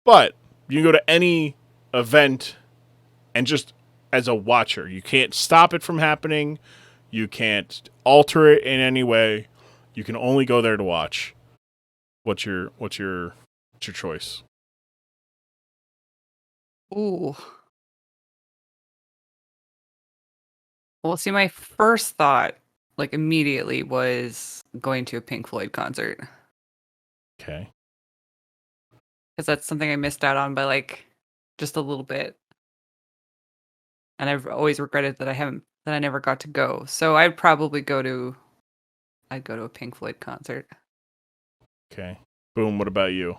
But you can go to any event and just as a watcher, you can't stop it from happening. You can't alter it in any way. You can only go there to watch. What's your choice? Ooh. Well, see, my first thought, like, immediately was going to a Pink Floyd concert. Okay. Because that's something I missed out on by, like, just a little bit. And I've always regretted that I never got to go. So I'd probably go to a Pink Floyd concert. Okay. Boom, what about you?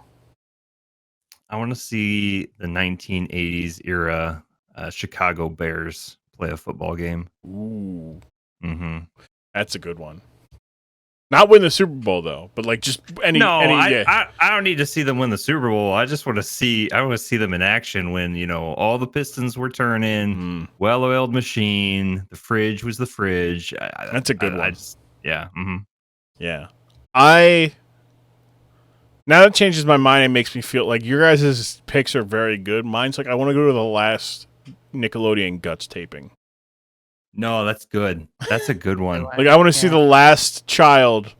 I want to see the 1980s era Chicago Bears play a football game. Ooh. Mm-hmm. That's a good one. Not win the Super Bowl though, but like just any. I don't need to see them win the Super Bowl. I just want to see. I want to see them in action when all the pistons were turning, well-oiled machine. The fridge was the fridge. That's a good one. Yeah. Mm-hmm. Yeah. Now that changes my mind and makes me feel like your guys' picks are very good. Mine's like I want to go to the last Nickelodeon Guts taping. No, that's good. That's a good one. Like I want to see the last child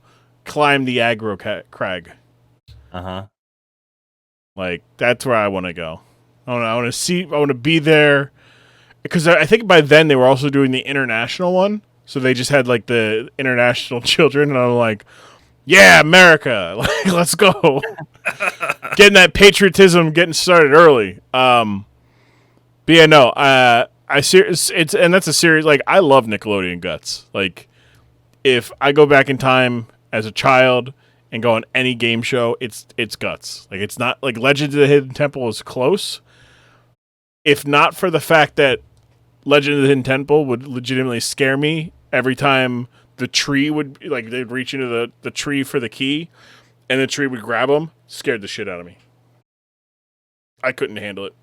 climb the aggro crag. Uh-huh. Like that's where I want to go. I want to be there because I think by then they were also doing the international one. So they just had like the international children and I'm like, yeah, America, like let's go. getting that patriotism getting started early. But yeah, no, and that's a series. Like, I love Nickelodeon Guts. Like, if I go back in time as a child and go on any game show, it's Guts. Like, it's not like Legends of the Hidden Temple is close. If not for the fact that Legend of the Hidden Temple would legitimately scare me every time the tree would, like, they'd reach into the tree for the key and the tree would grab them, scared the shit out of me. I couldn't handle it.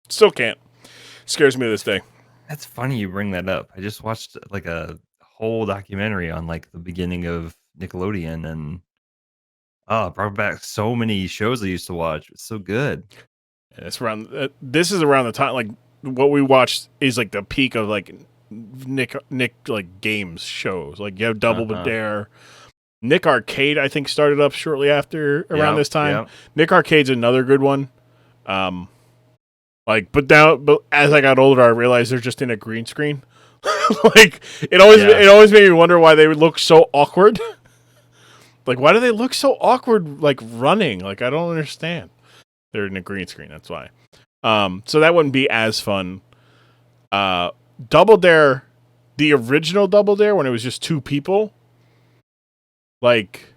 Still can't. Scares me to this day. That's funny you bring that up. I just watched like a whole documentary on like the beginning of Nickelodeon, and it brought back so many shows I used to watch. It's so good. And it's around. This is around the time, like, what we watched is like the peak of like Nick like games shows. Like, you have Double Dare. Nick Arcade, I think, started up shortly after around this time. Yep. Nick Arcade's another good one. But as I got older, I realized they're just in a green screen. Like, it always made me wonder why they would look so awkward. Like, why do they look so awkward? Like, running. Like, I don't understand. They're in a green screen. That's why. So that wouldn't be as fun. Double Dare, the original Double Dare, when it was just two people. Like,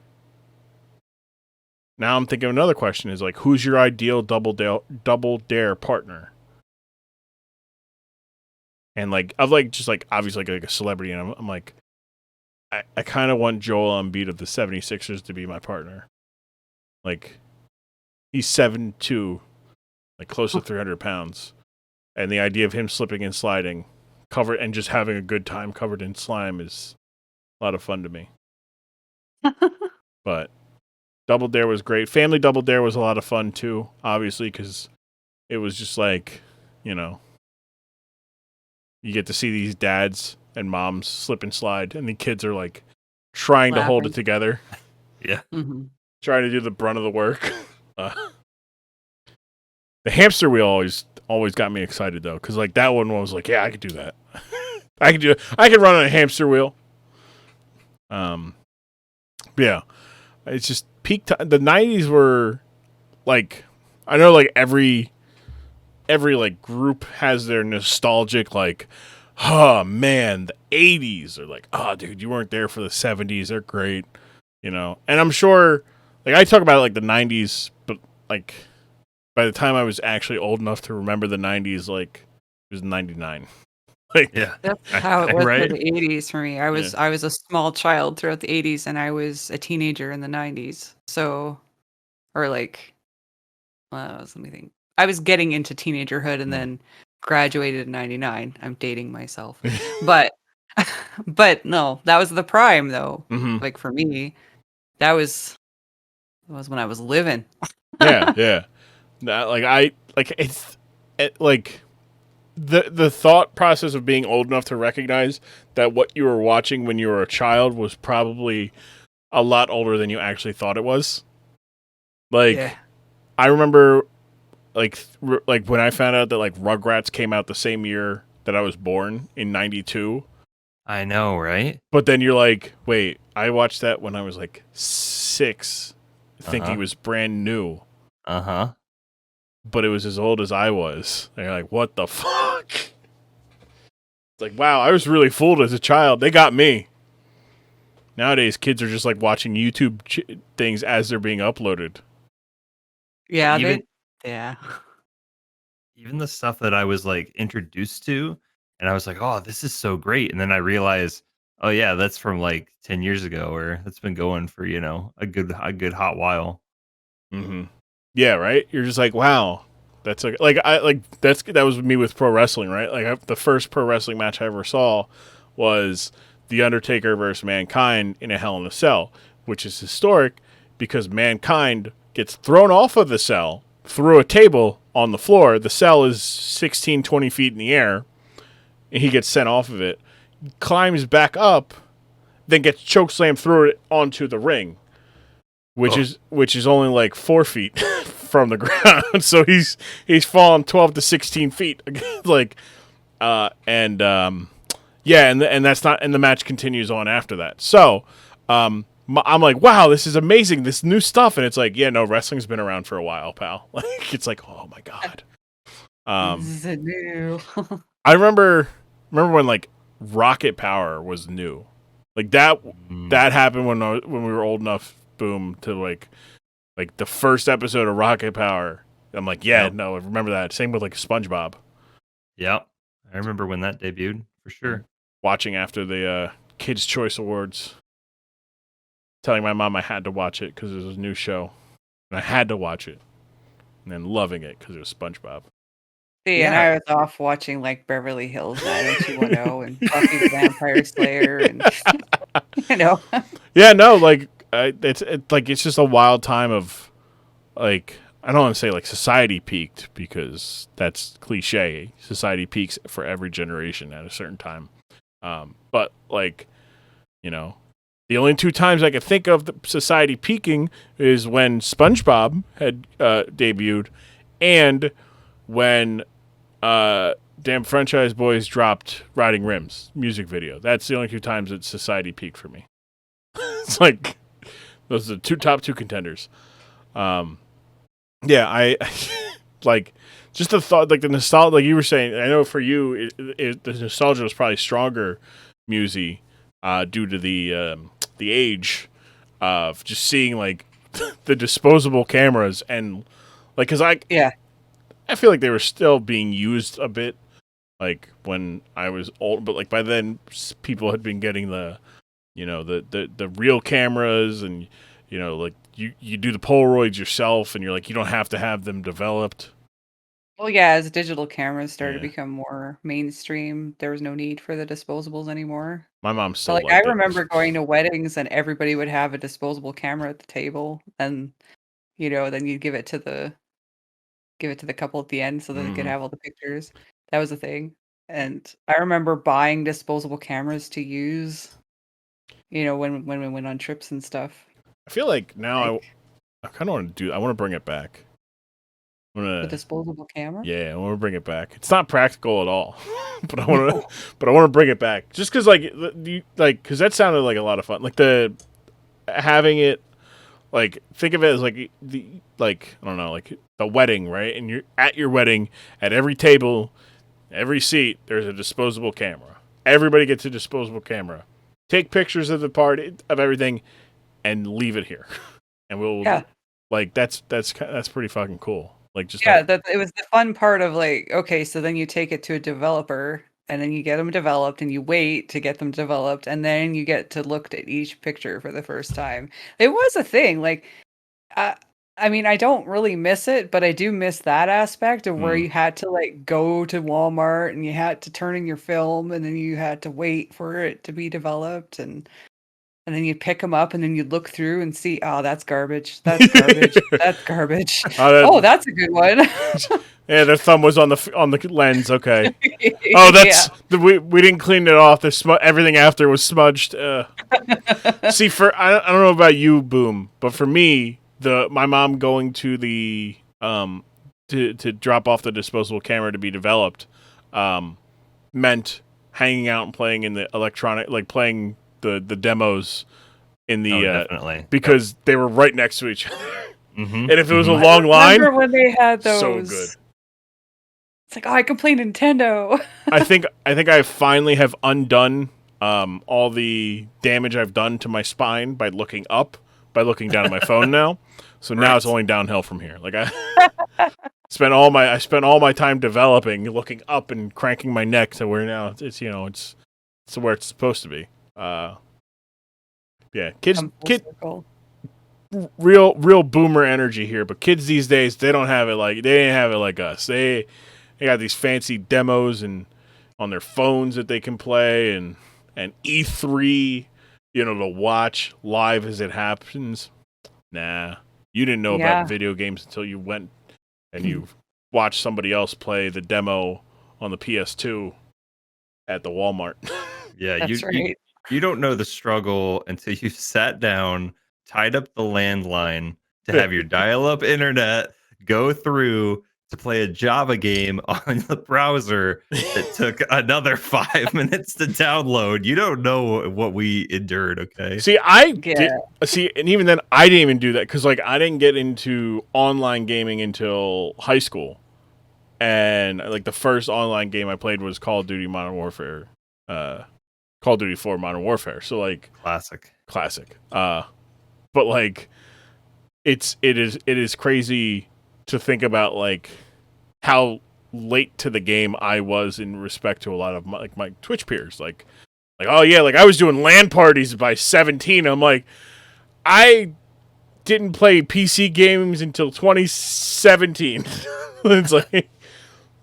now I'm thinking another question is, like, who's your ideal Double Dare partner? And, like, I've, like, just, like, obviously, like a celebrity, and I'm like, I kind of want Joel Embiid of the 76ers to be my partner. Like, he's 7'2", like, close to 300 pounds. And the idea of him slipping and sliding, covered, and just having a good time covered in slime is a lot of fun to me. But Double Dare was great. Family Double Dare was a lot of fun, too, obviously, because it was just like, you know, you get to see these dads and moms slip and slide, and the kids are, like, trying to hold it together. Yeah. Mm-hmm. Trying to do the brunt of the work. The hamster wheel always got me excited, though, because, like, that one was like, yeah, I could do that. I could run on a hamster wheel. Yeah. It's just peak time. The 90s were, like, I know, like, every like group has their nostalgic, like, oh man, the 80s are like, oh dude, you weren't there for the 70s, they're great, you know. And I'm sure, like, I talk about like the 90s, but like by the time I was actually old enough to remember the 90s, like, it was 99. Like, Yeah. That's how it was Right? for the 80s for me. I was a small child throughout the 80s, and I was a teenager in the 90s. So, or like, let me think. I was getting into teenagerhood and then graduated in 99. I'm dating myself. But no, that was the prime though. Mm-hmm. Like for me, that was when I was living. yeah. The thought process of being old enough to recognize that what you were watching when you were a child was probably a lot older than you actually thought it was. Like, Yeah. I remember, like when I found out that, like, Rugrats came out the same year that I was born in 92. I know, right? But then you're like, wait, I watched that when I was like 6, thinking it was brand new. Uh-huh. But it was as old as I was. And you're like, what the fuck? It's like, wow, I was really fooled as a child. They got me. Nowadays, kids are just like watching YouTube things as they're being uploaded. Yeah, Even- yeah. Even the stuff that I was like introduced to, and I was like, oh, this is so great. And then I realized, oh yeah, that's from like 10 years ago, or that's been going for, you know, a good hot while. Mm-hmm. Yeah, right? You're just like, wow. That's that was me with pro wrestling, right? Like, the first pro wrestling match I ever saw was The Undertaker versus Mankind in a Hell in a Cell, which is historic because Mankind gets thrown off of the cell through a table on the floor. The cell is 16, 20 feet in the air, and he gets sent off of it, climbs back up, then gets chokeslammed through it onto the ring, which is only like 4 feet from the ground. So he's fallen 12 to 16 feet. Like, and that's not, and the match continues on after that. So, I'm like, wow, this is amazing, this new stuff, and it's like, yeah, no, wrestling's been around for a while, pal. Like, it's like, oh my god. This is new. I remember when like Rocket Power was new, like that happened when we were old enough, boom, to like the first episode of Rocket Power. I'm like, yeah, no, I remember that. Same with like SpongeBob. Yep, I remember when that debuted for sure. Watching after the Kids' Choice Awards, telling my mom I had to watch it because it was a new show, and I had to watch it, and then loving it because it was SpongeBob. See, and I was off watching like Beverly Hills 90210 and Buffy the Vampire Slayer, and you know. Yeah, no, like it's just a wild time of like, I don't want to say like society peaked because that's cliche. Society peaks for every generation at a certain time. But like, you know, the only two times I could think of the society peaking is when SpongeBob had debuted, and when Damn Franchise Boys dropped Riding Rims music video. That's the only two times that society peaked for me. It's like those are the top two contenders. Yeah, I like just the thought, like the nostalgia, like you were saying. I know for you, the nostalgia was probably stronger, Musy, due to the age of just seeing like the disposable cameras and like, because I feel like they were still being used a bit, like when I was old, but like by then people had been getting the, you know, the real cameras, and you know, like you do the Polaroids yourself, and you're like, you don't have to have them developed. Well, yeah, as digital cameras started to become more mainstream, there was no need for the disposables anymore. My mom still like, I remember going to weddings and everybody would have a disposable camera at the table, and you know, then you'd give it to the couple at the end so that they could have all the pictures. That was a thing. And I remember buying disposable cameras to use, you know, when we went on trips and stuff. I feel like now I kind of want to I want to bring it back. The disposable camera? Yeah, I want to bring it back. It's not practical at all, but I want to bring it back just because because that sounded like a lot of fun. Like having it, like, think of it as like I don't know, like the wedding, right? And you're at your wedding, at every table, every seat, there's a disposable camera. Everybody gets a disposable camera. Take pictures of the party, of everything, and leave it here. And we'll like that's pretty fucking cool. Like, just it was the fun part of like, okay, so then you take it to a developer, and then you get them developed, and you wait to get them developed, and then you get to look at each picture for the first time. It was a thing. Like, I mean, I don't really miss it, but I do miss that aspect of where you had to like go to Walmart and you had to turn in your film, and then you had to wait for it to be developed, and then you'd pick them up, and then you'd look through and see, oh, that's garbage. That's garbage. That's garbage. Oh, that's a good one. Yeah, the thumb was on the lens. Okay. Oh, that's we didn't clean it off. Everything after was smudged. See, I don't know about you, Boom, but for me, my mom going to the to drop off the disposable camera to be developed meant hanging out and playing in the electronic, like playing the demos in the definitely, because they were right next to each other. And if it was a long line, remember when they had those? So good. It's like, oh, I can play Nintendo. I think I finally have undone all the damage I've done to my spine by looking up, by looking down at my phone now. So now it's only downhill from here. Like, I spent all my time developing, looking up and cranking my neck to where now it's where it's supposed to be. Kids, real boomer energy here, but kids these days, they ain't have it like us. They got these fancy demos and on their phones that they can play, and E3, to watch live as it happens. Nah, you didn't know about video games until you went and you watched somebody else play the demo on the PS2 at the Walmart. Yeah, you don't know the struggle until you sat down, tied up the landline to have your dial-up internet go through to play a Java game on the browser that took another 5 minutes to download. You don't know what we endured, okay? See, Yeah. and even then, I didn't even do that because, like, I didn't get into online gaming until high school, and like the first online game I played was Call of Duty Modern Warfare, Call of Duty 4 Modern Warfare. So like, classic. But like, it is crazy to think about like how late to the game I was in respect to a lot of my Twitch peers. Like, oh yeah, like I was doing LAN parties by 17. I'm like, I didn't play PC games until 2017. It's like,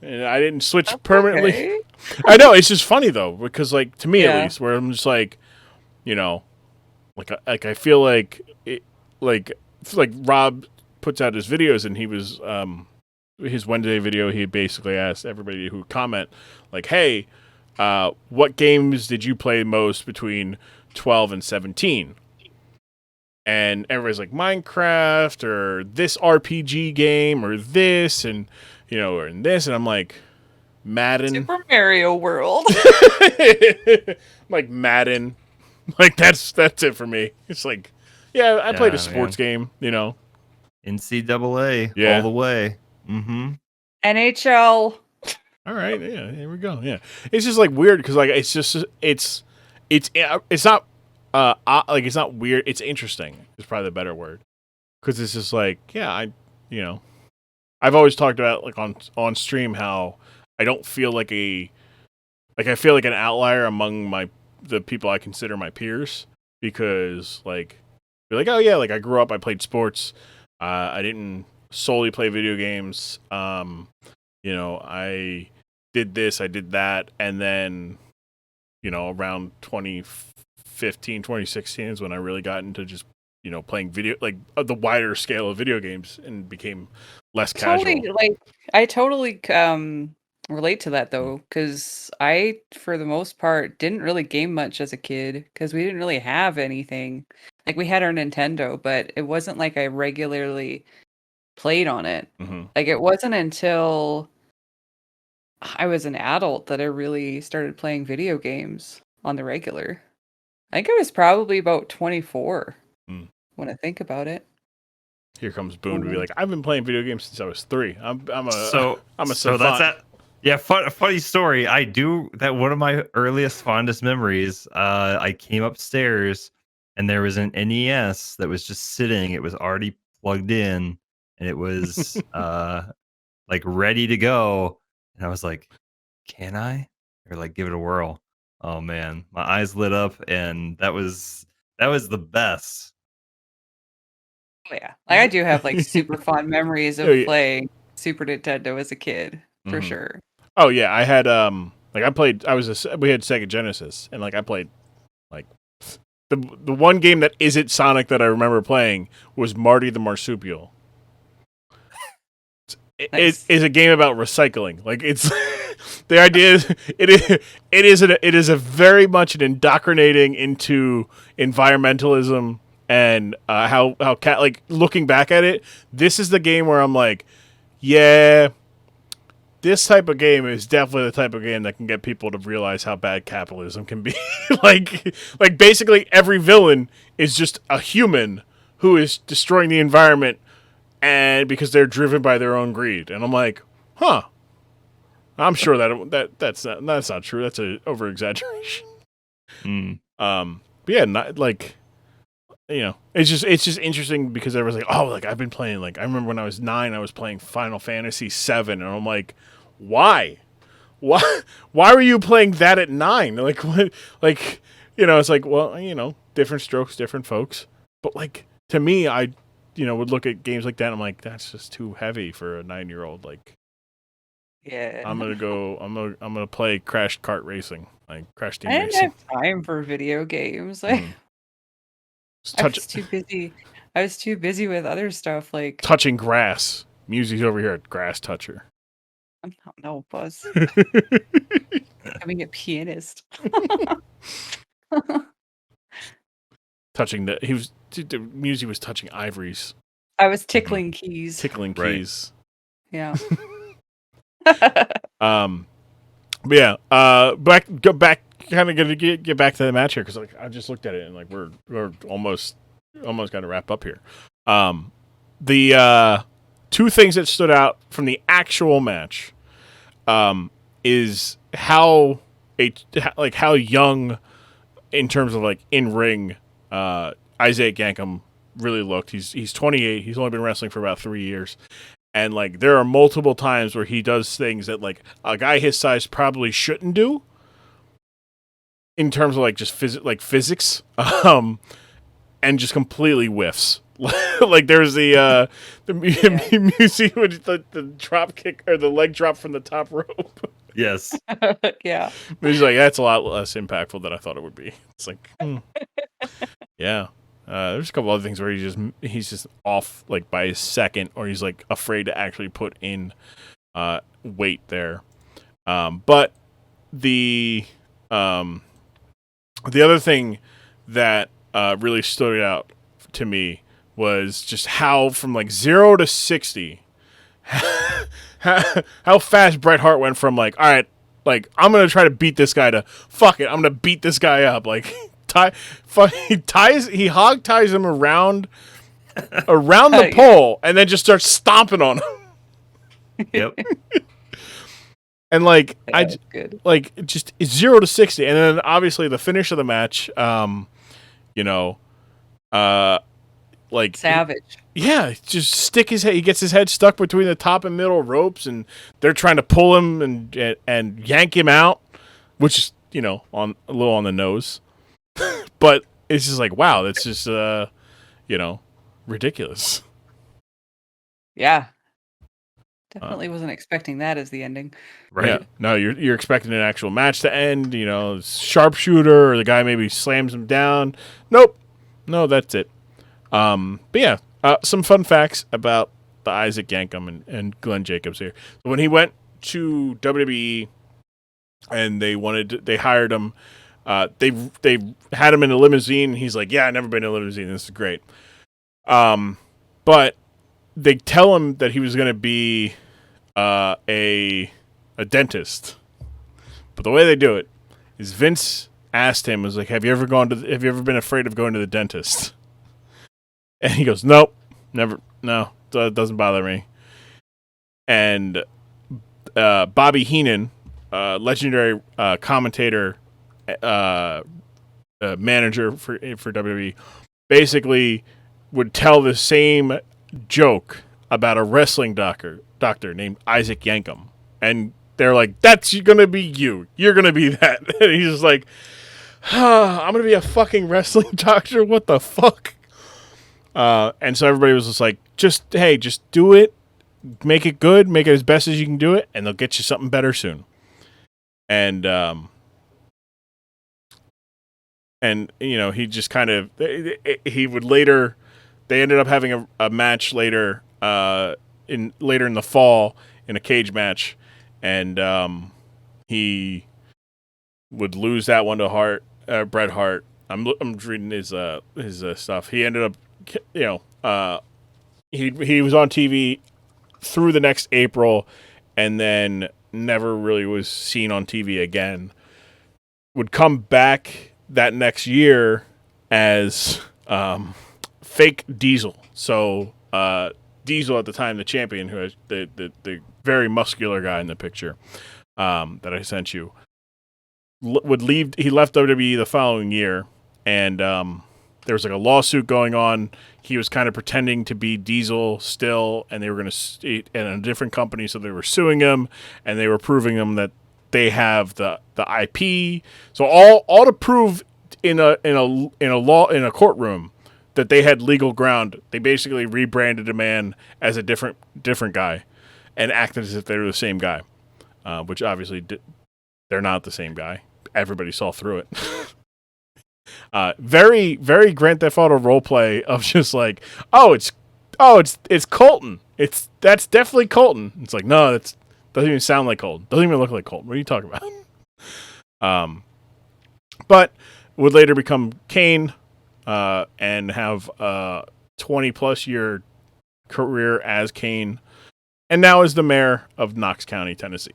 and I didn't switch permanently. Okay. I know, it's just funny though, because like to me at Yeah. least, where I'm just like, you know, like I feel like it, like Rob puts out his videos, and he was his Wednesday video, he basically asked everybody who comment like, hey, what games did you play most between 12 and 17? And everybody's like Minecraft or this RPG game or this, and you know, or in this, and I'm like, Madden. Super Mario World. Like Madden. Like that's it for me. It's like, yeah, I played a sports game, you know. NCAA Yeah. all the way. Mm-hmm. NHL. All right, yeah, here we go. Yeah, it's just like weird because like it's not like it's not weird. It's interesting. Is probably the better word, because it's just like, yeah, I've always talked about like on stream how I don't feel like I feel like an outlier among the people I consider my peers, because like you're like, oh yeah, like I grew up, I played sports, I didn't solely play video games, you know, I did this, I did that, and then, you know, around 2015, 2016 is when I really got into just, you know, playing video, like the wider scale of video games, and became less casual. I totally relate to that though, because I, for the most part, didn't really game much as a kid because we didn't really have anything. Like we had our Nintendo, but it wasn't like I regularly played on it. Mm-hmm. Like it wasn't until I was an adult that I really started playing video games on the regular. I think I was probably about 24 when I think about it. Here comes Boone to be like, I've been playing video games since I was 3. I'm a So savant. that's that. Yeah, funny story. I do that. One of my earliest, fondest memories. I came upstairs and there was an NES that was just sitting. It was already plugged in, and it was like ready to go. And I was like, "Can I?" Or like, give it a whirl. Oh man, my eyes lit up, and that was the best. Oh, yeah, like I do have like super fond memories of Oh, yeah. playing Super Nintendo as a kid, for Mhm. sure. Oh yeah, I had like we had Sega Genesis, and like I played like the one game that isn't Sonic that I remember playing was Marty the Marsupial. Nice. It is a game about recycling. Like it's the idea is it is a very much an indoctrinating into environmentalism, and how like looking back at it, this is the game where I'm like, yeah, this type of game is definitely the type of game that can get people to realize how bad capitalism can be. like basically every villain is just a human who is destroying the environment, and because they're driven by their own greed. And I'm like, huh. I'm sure that's not true. That's an over exaggeration. But yeah, not like, you know, it's just interesting because everyone's like, oh, like I've been playing, like I remember when I was 9, I was playing Final Fantasy 7, and I'm like, why were you playing that at 9? Like what? Like, you know, it's like, well, you know, different strokes, different folks. But like to me, I, you know, would look at games like that, and I'm like, that's just too heavy for a 9-year-old. Like, Yeah, I'm gonna play Crash Kart Racing, like Crash Team I didn't Racing. have time for video games. Just I was too busy. I was too busy with other stuff. Like, touching grass. Music's over here at Grass Toucher. no, Buzz. Becoming a pianist. Touching Music was touching ivories, I was tickling keys. tickling Right. keys. Yeah. But yeah, go back. Kind of gonna get back to the match here because like I just looked at it and like we're almost gonna wrap up here. The two things that stood out from the actual match, is how young in terms of like in ring, Isaac Yankem really looked. He's 28. He's only been wrestling for about 3 years. And like there are multiple times where he does things that like a guy his size probably shouldn't do in terms of like just physics, and just completely whiffs. Like there's the music with the drop kick or the leg drop from the top rope. Yes. Yeah. But he's like, that's a lot less impactful than I thought it would be. It's like, yeah. There's a couple other things where he's just off like by a second, or he's like afraid to actually put in weight there. But the other thing that really stood out to me was just how from like 0 to 60, how fast Bret Hart went from like, all right, like I'm gonna try to beat this guy to fuck it, I'm gonna beat this guy up. Like he hog ties him around the pole and then just starts stomping on him. Yep. And like good. like just 0 to 60, and then obviously the finish of the match, like Savage. Yeah, just stick his head. He gets his head stuck between the top and middle ropes, and they're trying to pull him and yank him out, which is on a little on the nose, but it's just like wow, that's just ridiculous. Yeah. Definitely wasn't expecting that as the ending. Right. Yeah. No, you're expecting an actual match to end. Sharpshooter, or the guy maybe slams him down. Nope. No, that's it. But yeah, some fun facts about the Isaac Yankem and Glenn Jacobs here. When he went to WWE and they hired him, they had him in a limousine. And he's like, yeah, I've never been in a limousine. This is great. But they tell him that he was going to be a dentist. But the way they do it is Vince asked him, was like, have you ever been afraid of going to the dentist? And he goes, nope, never. No, it doesn't bother me. And Bobby Heenan, legendary commentator, manager for WWE, basically would tell the same joke about a wrestling doctor named Isaac Yankem. And they're like, that's going to be you. You're going to be that. And he's just like, I'm going to be a fucking wrestling doctor? What the fuck? And so everybody was just like, just do it, make it good, make it as best as you can do it, and they'll get you something better soon. And he just kind of, he would later, they ended up having a match later in the fall in a cage match, and he would lose that one to Bret Hart. I'm reading his stuff. He ended up, he was on TV through the next April, and then never really was seen on TV again. Would come back that next year as fake Diesel. So Diesel at the time, the champion, who has the very muscular guy in the picture that I sent you, would leave. He left WWE the following year, and there was like a lawsuit going on. He was kind of pretending to be Diesel still, and they were going to in a different company, so they were suing him, and they were proving him that they have the IP. So all to prove in a courtroom that they had legal ground, they basically rebranded a man as a different guy and acted as if they were the same guy, which obviously they're not the same guy. Everybody saw through it. Very, very Grand Theft Auto roleplay of just like, it's Colton. That's definitely Colton. It's like, no, it doesn't even sound like Colton. Doesn't even look like Colton. What are you talking about? But would later become Kane, and have a 20-plus year career as Kane. and now is the mayor of Knox County, Tennessee.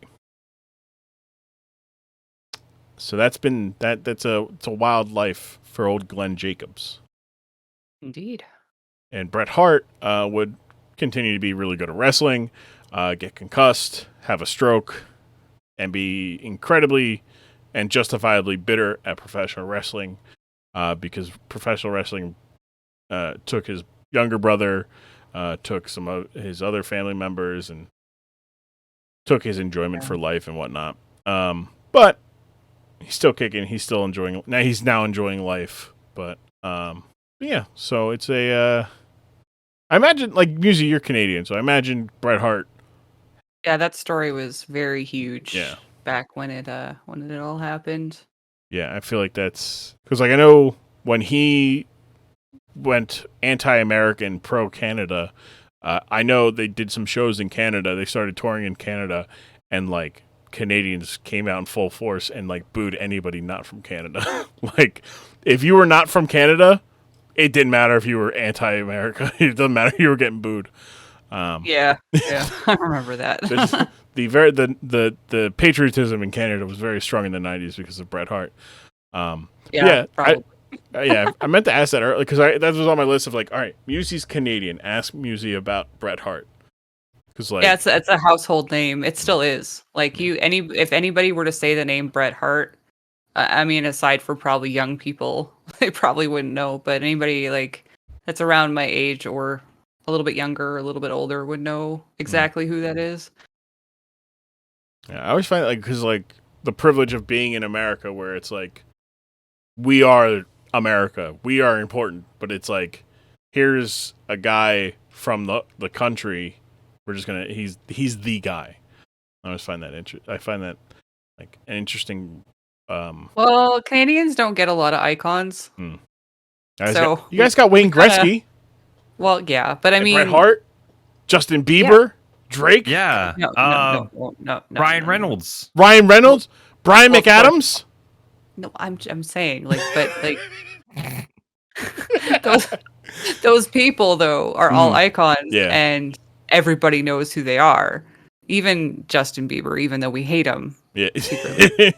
So that's been it's a wild life for old Glenn Jacobs. Indeed. And Bret Hart would continue to be really good at wrestling, get concussed, have a stroke, and be incredibly and justifiably bitter at professional wrestling because professional wrestling took his younger brother, took some of his other family members, and took his enjoyment for life and whatnot. But he's still kicking. He's still enjoying. Now he's enjoying life. But yeah. So it's a. I imagine, like, Muzi, you're Canadian, so I imagine Bret Hart. Yeah, that story was very huge. Yeah. Back when it all happened. Yeah, I feel like that's because, like, I know when he went anti-American, pro-Canada. I know they did some shows in Canada. They started touring in Canada, and like Canadians came out in full force and like booed anybody not from Canada. Like, if you were not from Canada, it didn't matter if you were anti-America. It doesn't matter. You were getting booed. Yeah, I remember that. The patriotism in Canada was very strong in the 90s because of Bret Hart. Yeah, probably. I meant to ask that earlier because that was on my list of like, all right, Muzi's Canadian. Ask Muzi about Bret Hart. Because like, yeah, it's a household name. It still is. Like if anybody were to say the name Bret Hart, I mean, aside for probably young people, they probably wouldn't know. But anybody like that's around my age or a little bit younger, or a little bit older, would know exactly who that is. Yeah, I always find like because like the privilege of being in America, where it's like we are America, we are important, but it's like here's a guy from the country. We're just gonna he's the guy. I always find that I find that like an interesting. Well, Canadians don't get a lot of icons. So you guys got Wayne Gretzky. Well, yeah, but I mean, Bret Hart, Justin Bieber, Drake. Yeah. No, Ryan Reynolds. Ryan Reynolds, Brian McAdams. No, I'm saying like, but like those people though are all icons, and everybody knows who they are. Even Justin Bieber, even though we hate him, secretly,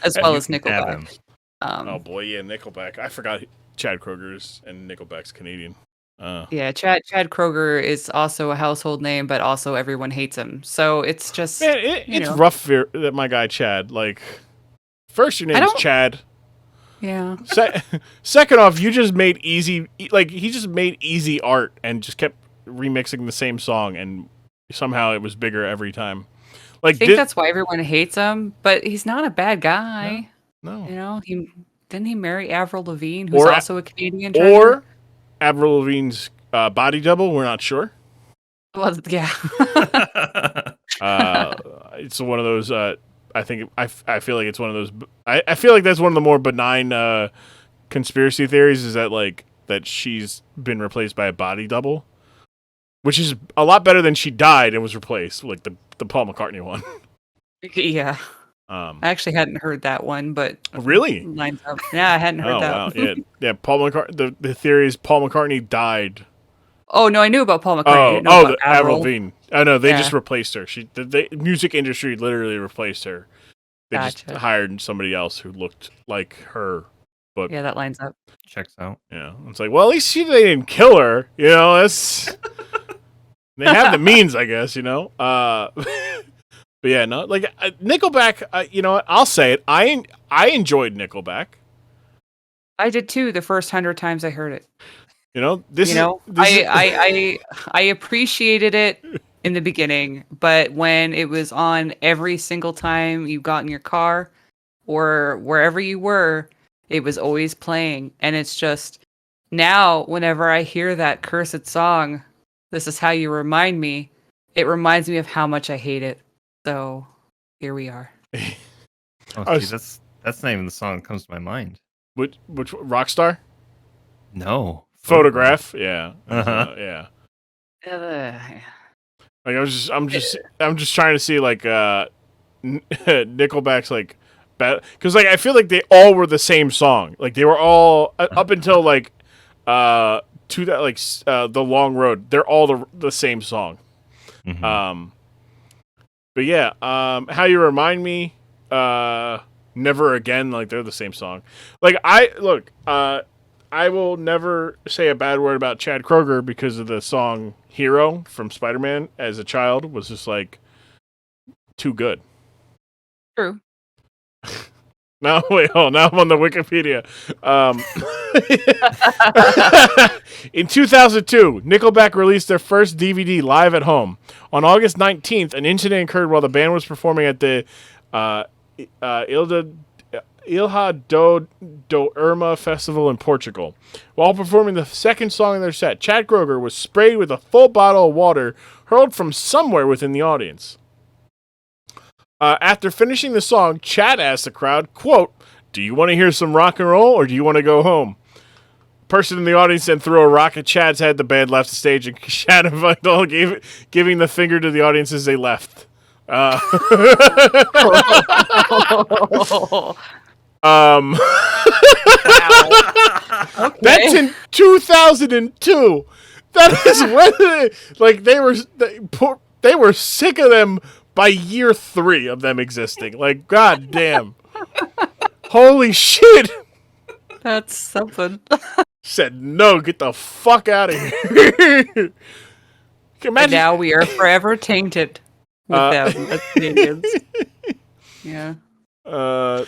as well as Nickelback. Oh boy, yeah, Nickelback. I forgot Chad Kroger's and Nickelback's Canadian. Yeah, Chad Kroger is also a household name, but also everyone hates him. So it's just it's rough that my guy Chad. Like, first your name's Chad. Yeah. Second off, you just made easy. Like, he just made easy art and just kept remixing the same song, and somehow it was bigger every time. Like, I think that's why everyone hates him. But he's not a bad guy. No. You know, didn't he marry Avril Lavigne, who's also a Canadian treasure? Or Avril Lavigne's body double. We're not sure. Well, yeah. It's one of those. I think I feel like it's one of those. I feel like that's one of the more benign conspiracy theories. Is that like that she's been replaced by a body double, which is a lot better than she died and was replaced, like the Paul McCartney one. Yeah. I actually hadn't heard that one, but really lines up. Yeah, I hadn't heard that. Wow. Yeah. Paul McCartney. The theory is Paul McCartney died. Oh no, I knew about Paul McCartney. The Avril Lavigne. Oh no, they just replaced her. The music industry literally replaced her. They just hired somebody else who looked like her. But yeah, that lines up. Checks out. Yeah, it's like, well, at least they didn't kill her. You know, that's they have the means, I guess. You know. But yeah, no, like Nickelback. You know what? I'll say it. I enjoyed Nickelback. I did too. The first 100 times I heard it. You know, I appreciated it in the beginning, but when it was on every single time you got in your car or wherever you were, it was always playing. And it's just now, whenever I hear that cursed song, "This Is How You Remind Me," it reminds me of how much I hate it. So here we are. That's not even the song that comes to my mind. Which Rockstar? No. Photograph. Yeah. Uh-huh. Yeah. Like I'm just trying to see like Nickelback's like because like I feel like they all were the same song. Like they were all up until like to that like the Long Road. They're all the same song. Mhm. But yeah, How You Remind Me, Never Again, like they're the same song. Like I will never say a bad word about Chad Kroeger because of the song Hero from Spider-Man as a child was just like too good. True. Now wait, now I'm on the Wikipedia. In 2002, Nickelback released their first DVD live at home. On August 19th, an incident occurred while the band was performing at the Ilha do Irma Festival in Portugal. While performing the second song in their set, Chad Kroeger was sprayed with a full bottle of water hurled from somewhere within the audience. After finishing the song, Chad asked the crowd, quote, "Do you want to hear some rock and roll or do you want to go home?" Person in the audience then threw a rock at Chad's head. The band left the stage, and Chad and Vidal giving the finger to the audience as they left. Okay. That's in 2002. That is when like they were sick of them by year 3 of them existing. Like, god damn. Holy shit. That's something. Said no, get the fuck out of here. And now we are forever tainted with them as Canadians. Yeah. Oh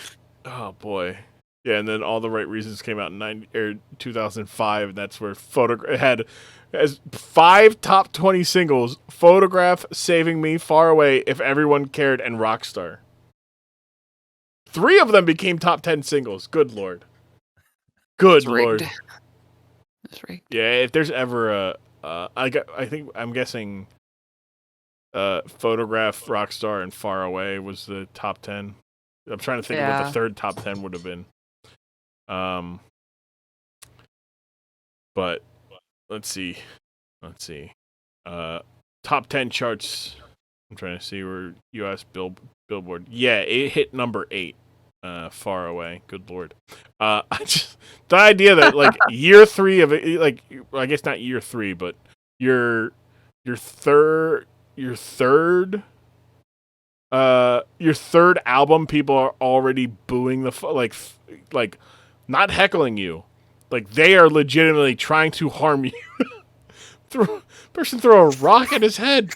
boy. Yeah, and then All the Right Reasons came out in 2005, and that's where it had as 5 top 20 singles: Photograph, Saving Me, Far Away, If Everyone Cared, and Rockstar. 3 of them became top 10 singles. Good lord. Good It's rigged. lord. That's right. Yeah, if there's ever I'm guessing Photograph, Rockstar, and Far Away was the top 10. I'm trying to think of what the third top 10 would have been. But let's see. Top 10 charts. I'm trying to see where US Billboard. Yeah, it hit number 8. Far Away. Good lord. The idea that like year 3 of it, like, I guess not year 3, but your third album, people are already booing like not heckling you, like they are legitimately trying to harm you. Person throw a rock at his head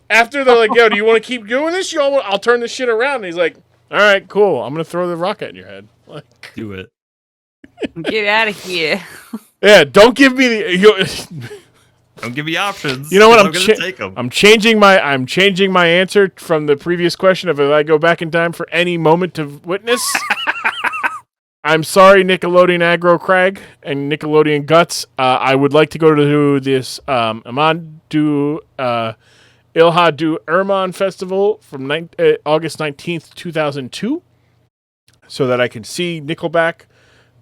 after they're like, "Yo, do you want to keep doing this? I'll turn this shit around." And he's like, "All right, cool. I'm gonna throw the rocket in your head." Like, Do it. Get out of here. yeah, don't give me the. Don't give me options. You know what? I'm gonna take them. I'm changing my answer from the previous question of if I go back in time for any moment of witness. I'm sorry, Nickelodeon Aggro Crag and Nickelodeon Guts. I would like to go to this Aman du Ilha du Irman Festival from August 19th, 2002, so that I can see Nickelback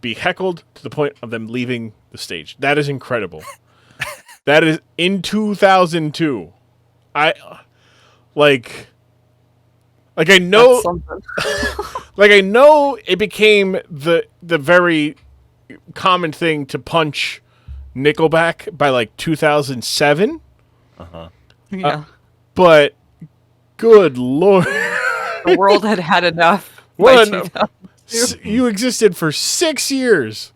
be heckled to the point of them leaving the stage. That is incredible. That is in 2002. I know I know it became the very common thing to punch Nickelback by like 2007. Uh-huh. Yeah. But good lord. The world had had enough. Well, by 2002. you existed for 6 years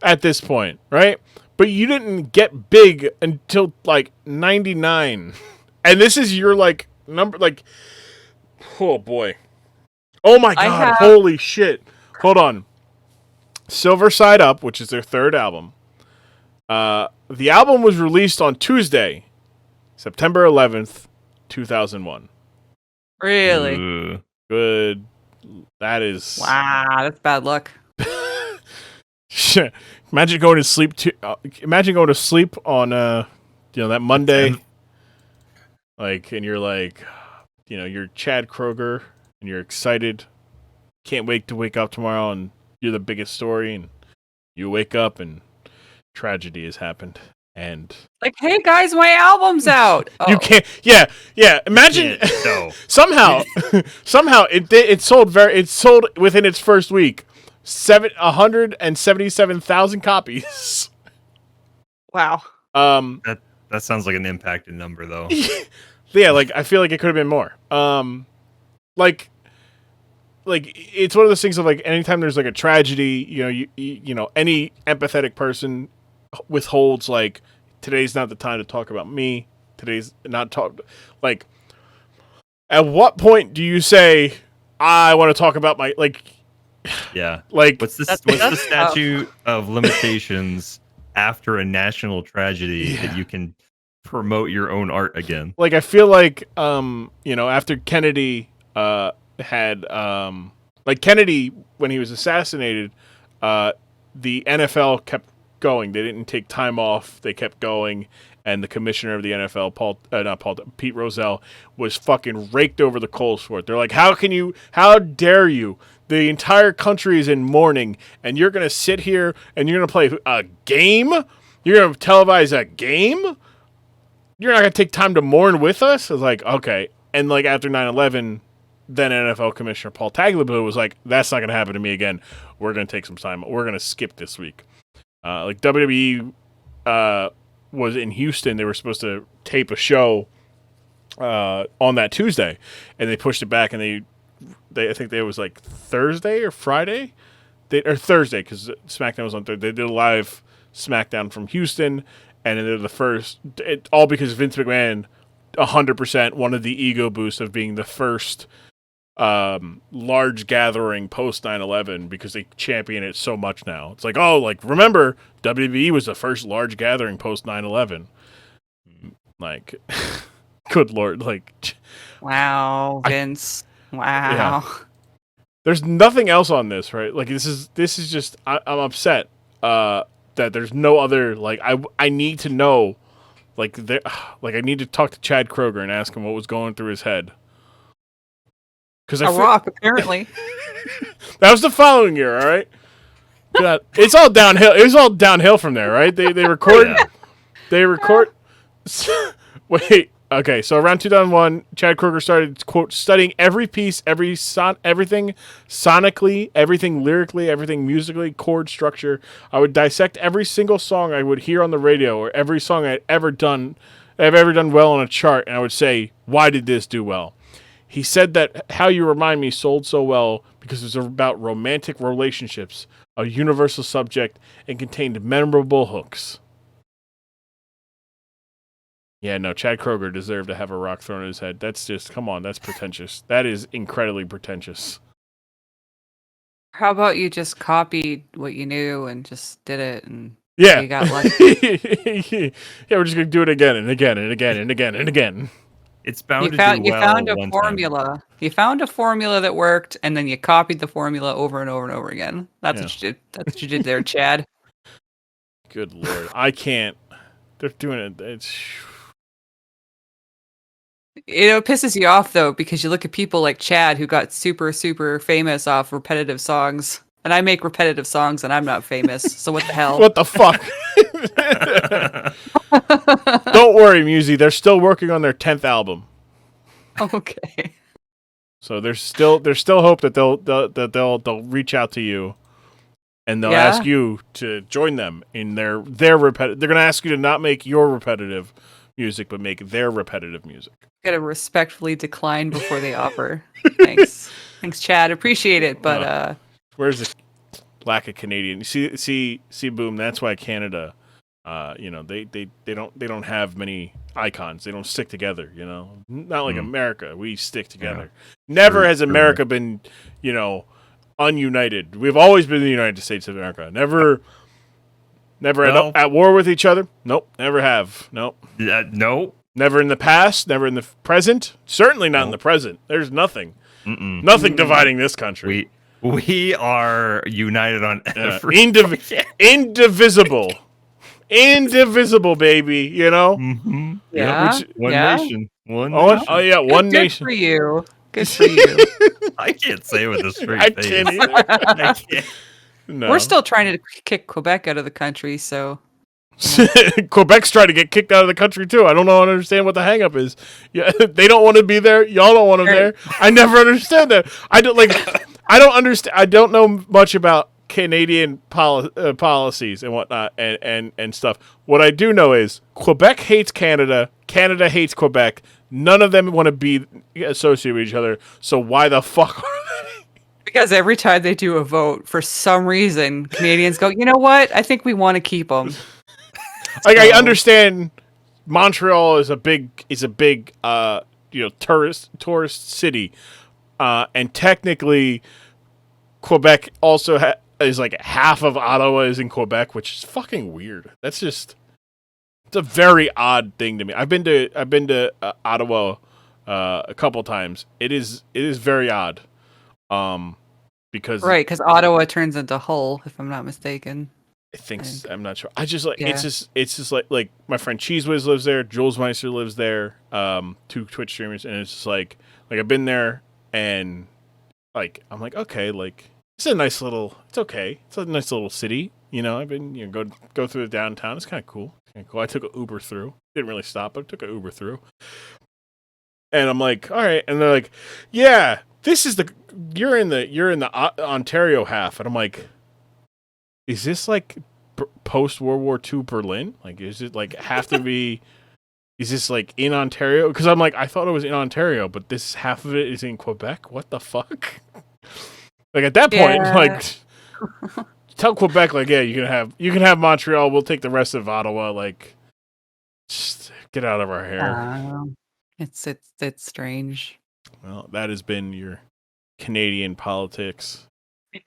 at this point, right? But you didn't get big until like 99. And this is your like number, like, oh boy. Oh my god, holy shit. Hold on. Silver Side Up, which is their third album. The album was released on Tuesday, September 11th, 2001. Really? Ooh. Good. That is... Wow, that's bad luck. Imagine going to sleep on that Monday, like, and you're like, you're Chad Kroeger and you're excited, can't wait to wake up tomorrow, and you're the biggest story, and you wake up and tragedy has happened, and like, hey guys, my album's out. you can't. Yeah. Imagine No. somehow it sold within its first week. 177,000 copies. Wow. That's That sounds like an impacted number, though. Yeah, like I feel like it could have been more. Like it's one of those things of like anytime there's like a tragedy, you know, any empathetic person withholds like today's not the time to talk about me. Today's not talk like. At what point do you say I want to talk about my like? Yeah. Like what's the statute of limitations after a national tragedy that you can promote your own art again? Like I feel like you know, after Kennedy had like Kennedy when he was assassinated, the NFL kept going. They didn't take time off. They kept going. And the commissioner of the NFL, Pete Rozelle, was fucking raked over the coals for it. They're like, how dare you? The entire country is in mourning, and you're going to sit here and you're going to play a game? You're going to televise a game? You're not going to take time to mourn with us? I was like, okay. And like after 9/11, then NFL Commissioner Paul Tagliabue was like, that's not going to happen to me again. We're going to take some time. We're going to skip this week. Like WWE was in Houston. They were supposed to tape a show on that Tuesday, and they pushed it back, and they I think it was like Thursday or Friday, or Thursday, because SmackDown was on Thursday. They did a live SmackDown from Houston, and they're the first, all because Vince McMahon 100% wanted the ego boost of being the first large gathering post 9/11 because they champion it so much now. It's like, oh, like remember WWE was the first large gathering post 9/11. Like, good lord, like, wow, Vince. Wow. Yeah. There's nothing else on this, right? Like this is just I'm upset that there's no other, like I need to know, like I need to talk to Chad Kroger and ask him what was going through his head. Because rock, apparently. That was the following year, all right? God, it's all downhill. It was all downhill from there, right? They record. Yeah. They record. Wait. Okay. So around 2001, Chad Kroger started, quote, studying every piece, everything sonically, everything lyrically, everything musically, chord structure. I would dissect every single song I would hear on the radio or every song I've ever done well on a chart, and I would say, why did this do well? He said that How You Remind Me sold so well because it was about romantic relationships, a universal subject, and contained memorable hooks. Yeah, no, Chad Kroger deserved to have a rock thrown at his head. That's just, come on, that's pretentious. That is incredibly pretentious. How about you just copied what you knew and just did it and yeah. you got lucky? Yeah, we're just going to do it again and again and again and again and again. It's bound you found a one formula. Time. You found a formula that worked, and then you copied the formula over and over and over again. That's what you did. That's what you did there, Chad. Good lord, I can't. They're doing it. It's. It pisses you off though because you look at people like Chad who got super super famous off repetitive songs, and I make repetitive songs and I'm not famous. So what the hell? What the fuck? Don't worry, Musi. They're still working on their 10th album. Okay. So there's still hope that they'll reach out to you, and they'll ask you to join them in their repetitive. They're gonna ask you to not make your repetitive music, but make their repetitive music. Gotta respectfully decline before they offer. Thanks, Chad. Appreciate it, but where's the lack of Canadian? See, Boom. That's why Canada. You know, they don't have many icons. They don't stick together, you know. Not like America. We stick together. Yeah. Never has America been, you know, ununited. We've always been the United States of America. Never at war with each other. Nope. Never have. Nope. Nope. Never in the past. Never in the present. Certainly not in the present. There's nothing. Nothing dividing this country. We are united on every indivisible. Indivisible, baby, you know? Mm-hmm. Yeah. One nation. One nation. Oh, yeah, one nation. Good for you. Good for you. I can't say it with a straight face. Can't either. I can't. No. We're still trying to kick Quebec out of the country, so... Quebec's trying to get kicked out of the country, too. I don't understand what the hang-up is. Yeah, they don't want to be there. Y'all don't want them there. I never understand that. I don't understand. I don't know much about Canadian policies and whatnot and stuff. What I do know is Quebec hates Canada. Canada hates Quebec. None of them want to be associated with each other. So why the fuck are they? Because every time they do a vote, for some reason, Canadians go, you know what? I think we want to keep them. Like, I understand Montreal is a big tourist city, and technically Quebec also is like half of Ottawa is in Quebec, which is fucking weird. It's a very odd thing to me. I've been to Ottawa a couple times. It is very odd. Because Ottawa turns into Hull, if I'm not mistaken. I'm not sure. I just like it's just like my friend Cheese Whiz lives there, Jules Meister lives there, 2 Twitch streamers, and it's just like I've been there and like I'm like, okay, like it's a nice little city, you know. I've been go through the downtown. It's kind of cool. I took an Uber through. Didn't really stop, but I took an Uber through. And I'm like, all right, and they're like, yeah, this is you're in the Ontario half, and I'm like, is this like post World War II Berlin? Like, is it like have to be? Is this like in Ontario? Because I'm like, I thought it was in Ontario, but this half of it is in Quebec. What the fuck? Like at that point, like, tell Quebec, like, yeah, you can have Montreal. We'll take the rest of Ottawa. Like, just get out of our hair. It's strange. Well, that has been your Canadian politics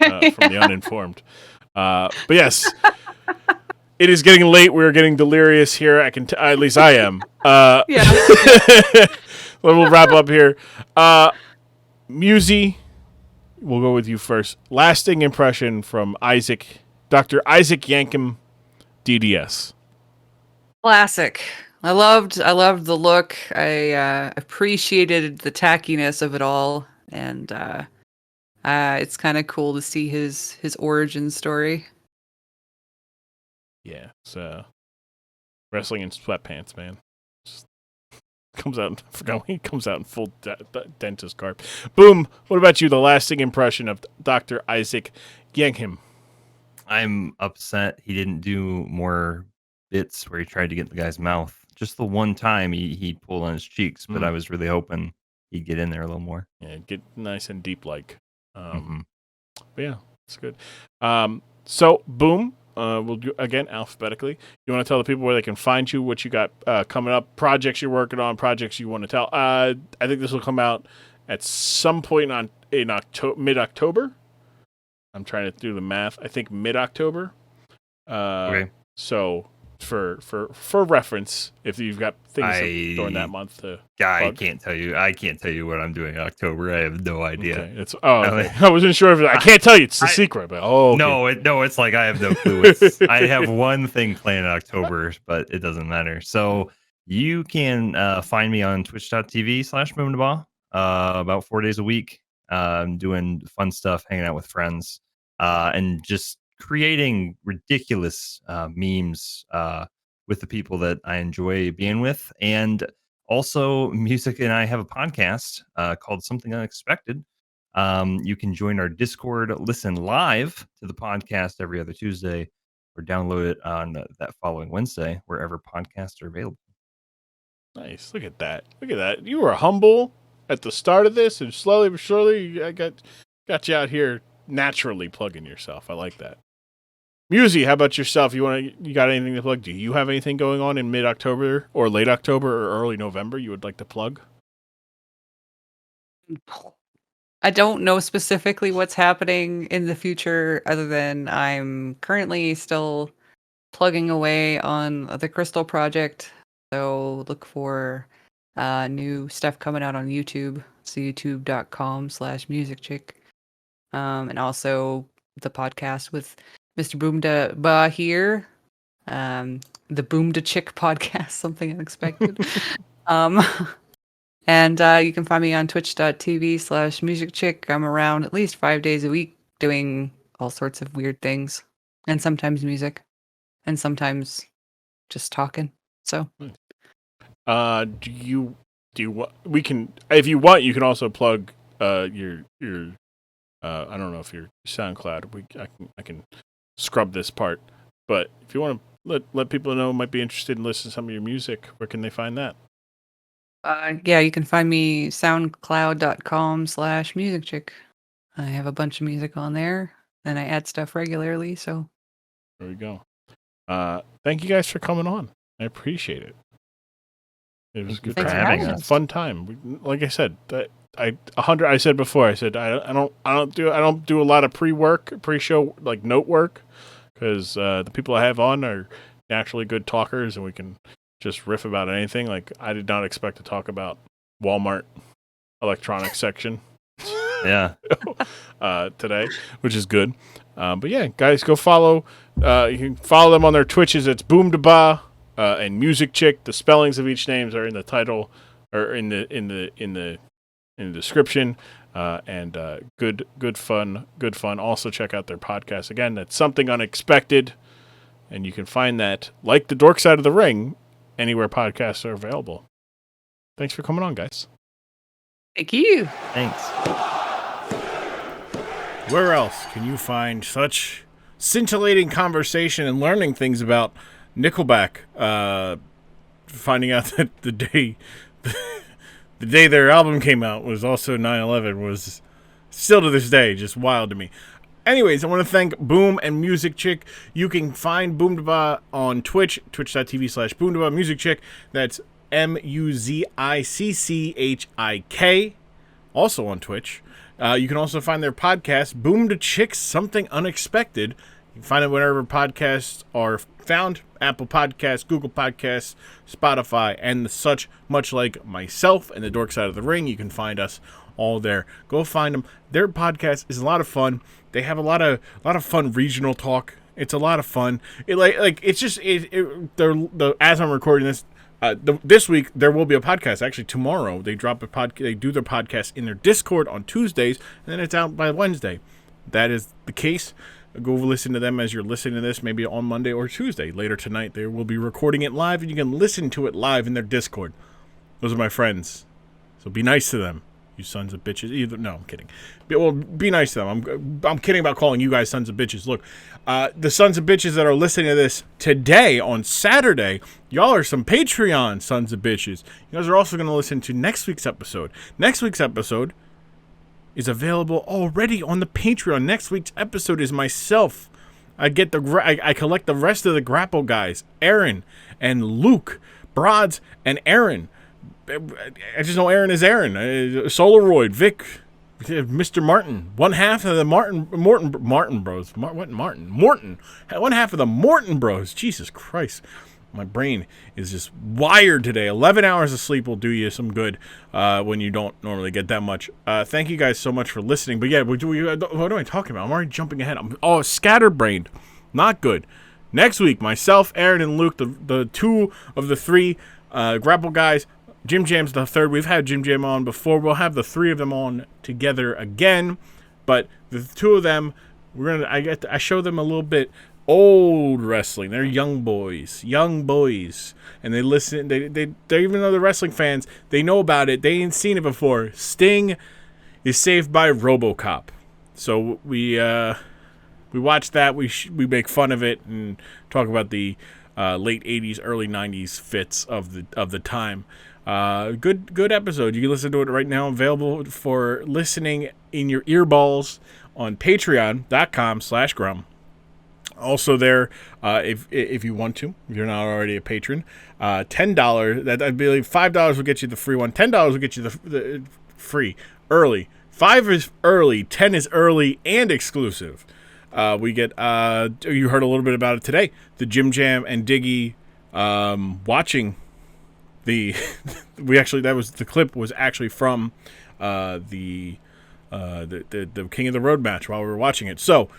from the uninformed. But yes, it is getting late. We're getting delirious here. At least I am. We'll wrap up here. Musi, we'll go with you first. Lasting impression from Dr. Isaac Yankem, DDS. Classic. I loved the look. I appreciated the tackiness of it all, and it's kind of cool to see his origin story. Yeah, it's wrestling in sweatpants, man. Just comes out. I forgot when he comes out in full dentist garb. Boom. What about you? The lasting impression of Dr. Isaac Yankem. I'm upset he didn't do more bits where he tried to get in the guy's mouth. Just the one time he pulled on his cheeks, but I was really hoping he'd get in there a little more. Yeah, get nice and deep like. But yeah, it's good. So, Boom, we'll do again alphabetically. You want to tell the people where they can find you, what you got coming up, projects you're working on, projects you want to tell. I think this will come out at some point in mid-October. I'm trying to do the math. I think mid-October. Okay. So for reference, if you've got things during that month to I can't tell you what I'm doing in October. I have no idea. Okay. Okay. I wasn't sure if I can't tell you. It's a secret. But okay. No, it's like I have no clue. I have one thing planned in October, but it doesn't matter. So you can find me on twitch.tv/Boomdabah about 4 days a week. I'm doing fun stuff, hanging out with friends, and just creating ridiculous memes with the people that I enjoy being with. And also, Music and I have a podcast called Something Unexpected. You can join our Discord, listen live to the podcast every other Tuesday, or download it on that following Wednesday, wherever podcasts are available. Nice. Look at that. You were humble at the start of this, and slowly but surely, I got you out here naturally plugging yourself. I like that. Musi, how about yourself? You got anything to plug? Do you have anything going on in mid-October or late October or early November you would like to plug? I don't know specifically what's happening in the future, other than I'm currently still plugging away on the Crystal project. So look for new stuff coming out on YouTube. It's youtube.com/Muzicchik. And also the podcast with Mr. Boomdabah here. The Boomdachik podcast, something unexpected. And you can find me on twitch.tv/Muzicchik. I'm around at least 5 days a week doing all sorts of weird things, and sometimes music, and sometimes just talking. So, we can, if you want, you can also plug your I don't know if you're SoundCloud. I can scrub this part, but if you want to let people know might be interested in listening to some of your music, where can they find that? Yeah, you can find me soundcloud.com/musicchick. I have a bunch of music on there, and I add stuff regularly. So There we go. Thank you guys for coming on. I appreciate it. It was Thank you good. for Thanks for having having us. us. Fun time. Like I said, I said before. I said I don't do a lot of pre-show like note work, because the people I have on are naturally good talkers, and we can just riff about anything. Like, I did not expect to talk about Walmart electronics section Yeah. today, which is good. But yeah, guys, go follow. You can follow them on their Twitches. It's Boomdabah and Muzicchik. The spellings of each names are in the title or in the description. And good fun. Also check out their podcast. Again, that's Something Unexpected, and you can find that, like the Dork Side of the Ring, anywhere podcasts are available. Thanks for coming on, guys. thank you. Thanks. Where else can you find such scintillating conversation and learning things about Nickelback? Finding out that the day their album came out was also 9/11 was still to this day just wild to me. Anyways, I want to thank Boom and Muzicchik. You can find Boomdabah on Twitch, twitch.tv/Boomdabah. Muzicchik, that's Muziccik, also on Twitch. You can also find their podcast, Boom to Chicks, Something Unexpected. You can find it wherever podcasts are found: Apple Podcasts, Google Podcasts, Spotify, and such. Much like myself and the Dork Side of the Ring, you can find us all there. Go find them. Their podcast is a lot of fun. They have a lot of fun regional talk. It's a lot of fun. As I'm recording this. This week there will be a podcast. Actually, tomorrow they drop a podcast. They do their podcast in their Discord on Tuesdays, and then it's out by Wednesday. That is the case. Go listen to them as you're listening to this, maybe on Monday or Tuesday. Later tonight, they will be recording it live, and you can listen to it live in their Discord. Those are my friends, so be nice to them, you sons of bitches. No, I'm kidding. Be nice to them. I'm kidding about calling you guys sons of bitches. Look, the sons of bitches that are listening to this today on Saturday, y'all are some Patreon sons of bitches. You guys are also going to listen to next week's episode. Next week's episode is available already on the Patreon. Next week's episode is myself. I collect the rest of the Grapple guys, Aaron and Luke, Broads and Aaron. I just know Aaron is Aaron. Solaroid, Vic, Mr. Martin. One half of the Morton Bros. Morton. One half of the Morton Bros. Jesus Christ. My brain is just wired today. 11 hours of sleep will do you some good when you don't normally get that much. Thank you guys so much for listening. But yeah, what am I talking about? I'm already jumping ahead. Scatterbrained. Not good. Next week, myself, Aaron, and Luke, the two of the three Grapple guys. Jim Jam's the third. We've had Jim Jam on before. We'll have the three of them on together again. But the two of them, I show them a little bit old wrestling. They're young boys, and they listen. They even though they're wrestling fans, they know about it. They ain't seen it before. Sting is saved by RoboCop. So we watch that. We make fun of it and talk about the late '80s, early '90s fits of the time. Good episode. You can listen to it right now. Available for listening in your earballs on patreon.com/Grumm. Also there, if you want to, if you're not already a patron, $10. That I believe $5 will get you the free one. $10 will get you the free early. 5 is early. 10 is early and exclusive. We get you heard a little bit about it today. The Jim Jam and Diggy watching. The clip was actually from the King of the Road match while we were watching it. So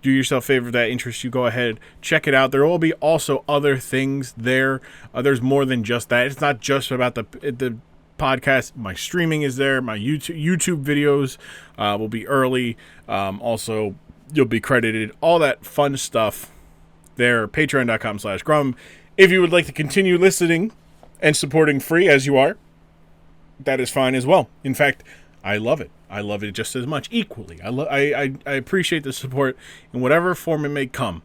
do yourself a favor if that interests you. Go ahead, check it out. There will be also other things there. There's more than just that. It's not just about the podcast. My streaming is there. My YouTube videos will be early. Also, you'll be credited. All that fun stuff there. Patreon.com/Grumm. If you would like to continue listening and supporting free as you are, that is fine as well. In fact, I love it. I love it just as much, equally. I appreciate the support in whatever form it may come.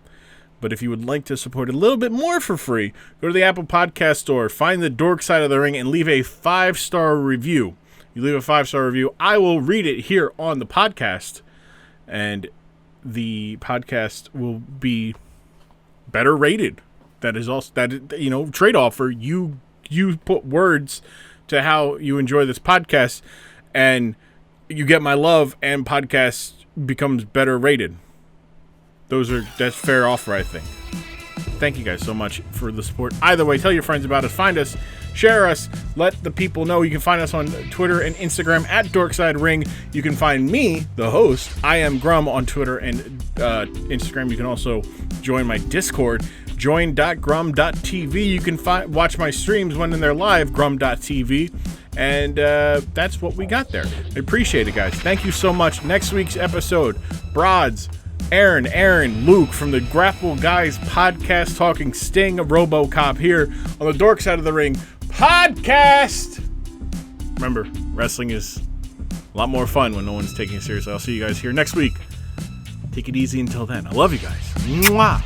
But if you would like to support a little bit more for free, go to the Apple Podcast Store, find the Dork Side of the Ring, and leave a 5-star review. You leave a 5-star review, I will read it here on the podcast, and the podcast will be better rated. That is also trade-off for you put words to how you enjoy this podcast, and you get my love, and podcast becomes better rated. That's fair offer, I think. Thank you guys so much for the support. Either way, tell your friends about us, find us, share us, let the people know. You can find us on Twitter and Instagram at DorksideRing. You can find me, the host, I am Grumm, on Twitter and Instagram. You can also join my Discord, join.grumm.tv. You can watch my streams when they're live, grumm.tv. And that's what we got there. I appreciate it, guys. Thank you so much. Next week's episode, Broads, Aaron, Luke from the Grapple Guys podcast, talking Sting, RoboCop, here on the Dork Side of the Ring podcast. Remember, wrestling is a lot more fun when no one's taking it seriously. I'll see you guys here next week. Take it easy until then. I love you guys. Mwah.